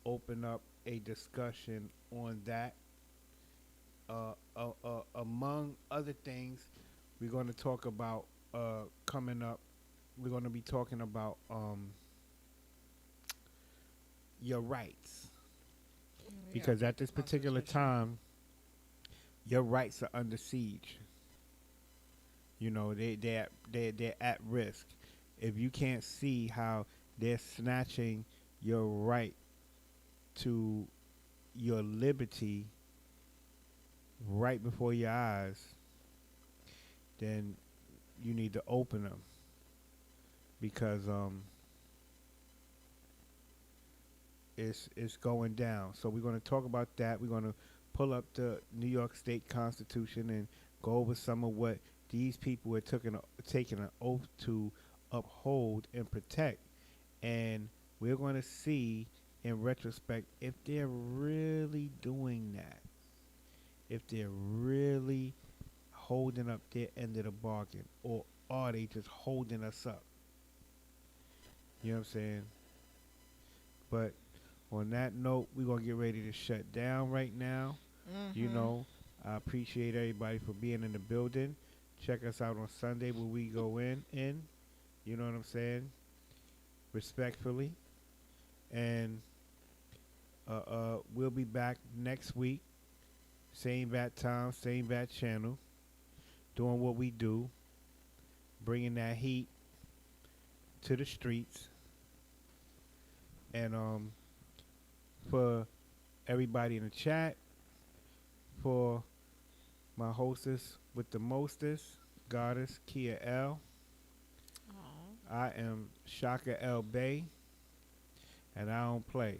open up a discussion on that. Among other things, we're going to talk about coming up. We're going to be talking about your rights, because at this particular time, your rights are under siege. They're at risk. If you can't see how they're snatching your right to your liberty right before your eyes, then you need to open them, because it's going down. So we're going to talk about that. We're going to pull up the New York State Constitution and go over some of what these people are taking an oath to uphold and protect. And we're going to see in retrospect if they're really doing that, if they're really holding up their end of the bargain, or are they just holding us up? You know what I'm saying? But on that note, we're going to get ready to shut down right now. I appreciate everybody for being in the building. Check us out on Sunday where we go in. You know what I'm saying? Respectfully. And we'll be back next week. Same bat time, same bat channel. Doing what we do. Bringing that heat to the streets. And for everybody in the chat, for my hostess with the mostest, Goddess Kia L. I am Shaka L Bay, and I don't play.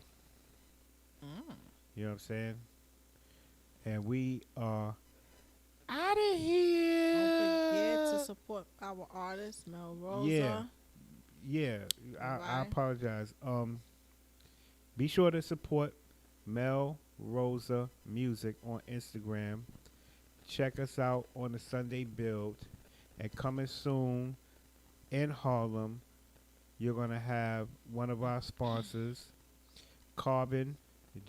You know what I'm saying? And we are out of here. Don't forget to support our artist, Mel Rosa. Yeah. I apologize. Be sure to support Mel Rosa Music on Instagram. Check us out on the Sunday Build. And coming soon in Harlem, you're going to have one of our sponsors, Carbon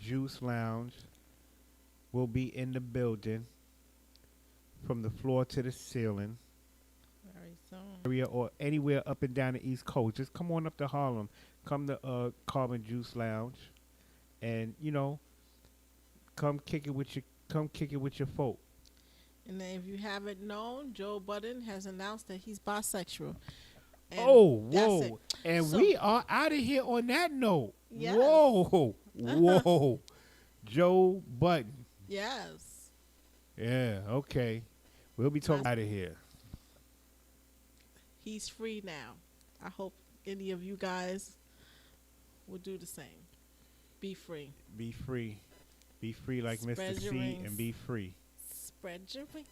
Juice Lounge, will be in the building from the floor to the ceiling. Very soon. Area or anywhere up and down the East Coast. Just come on up to Harlem. Come to Carbon Juice Lounge, and come kick it with your folk. And then if you haven't known, Joe Budden has announced that he's bisexual. And whoa. And so, we are out of here on that note. Yes. Whoa. Joe Budden. Yes. Yeah, okay. We'll be talking out of here. He's free now. I hope any of you guys will do the same. Be free. Be free. Be free like Spread Mr. C rings. and be free. Spread your wings.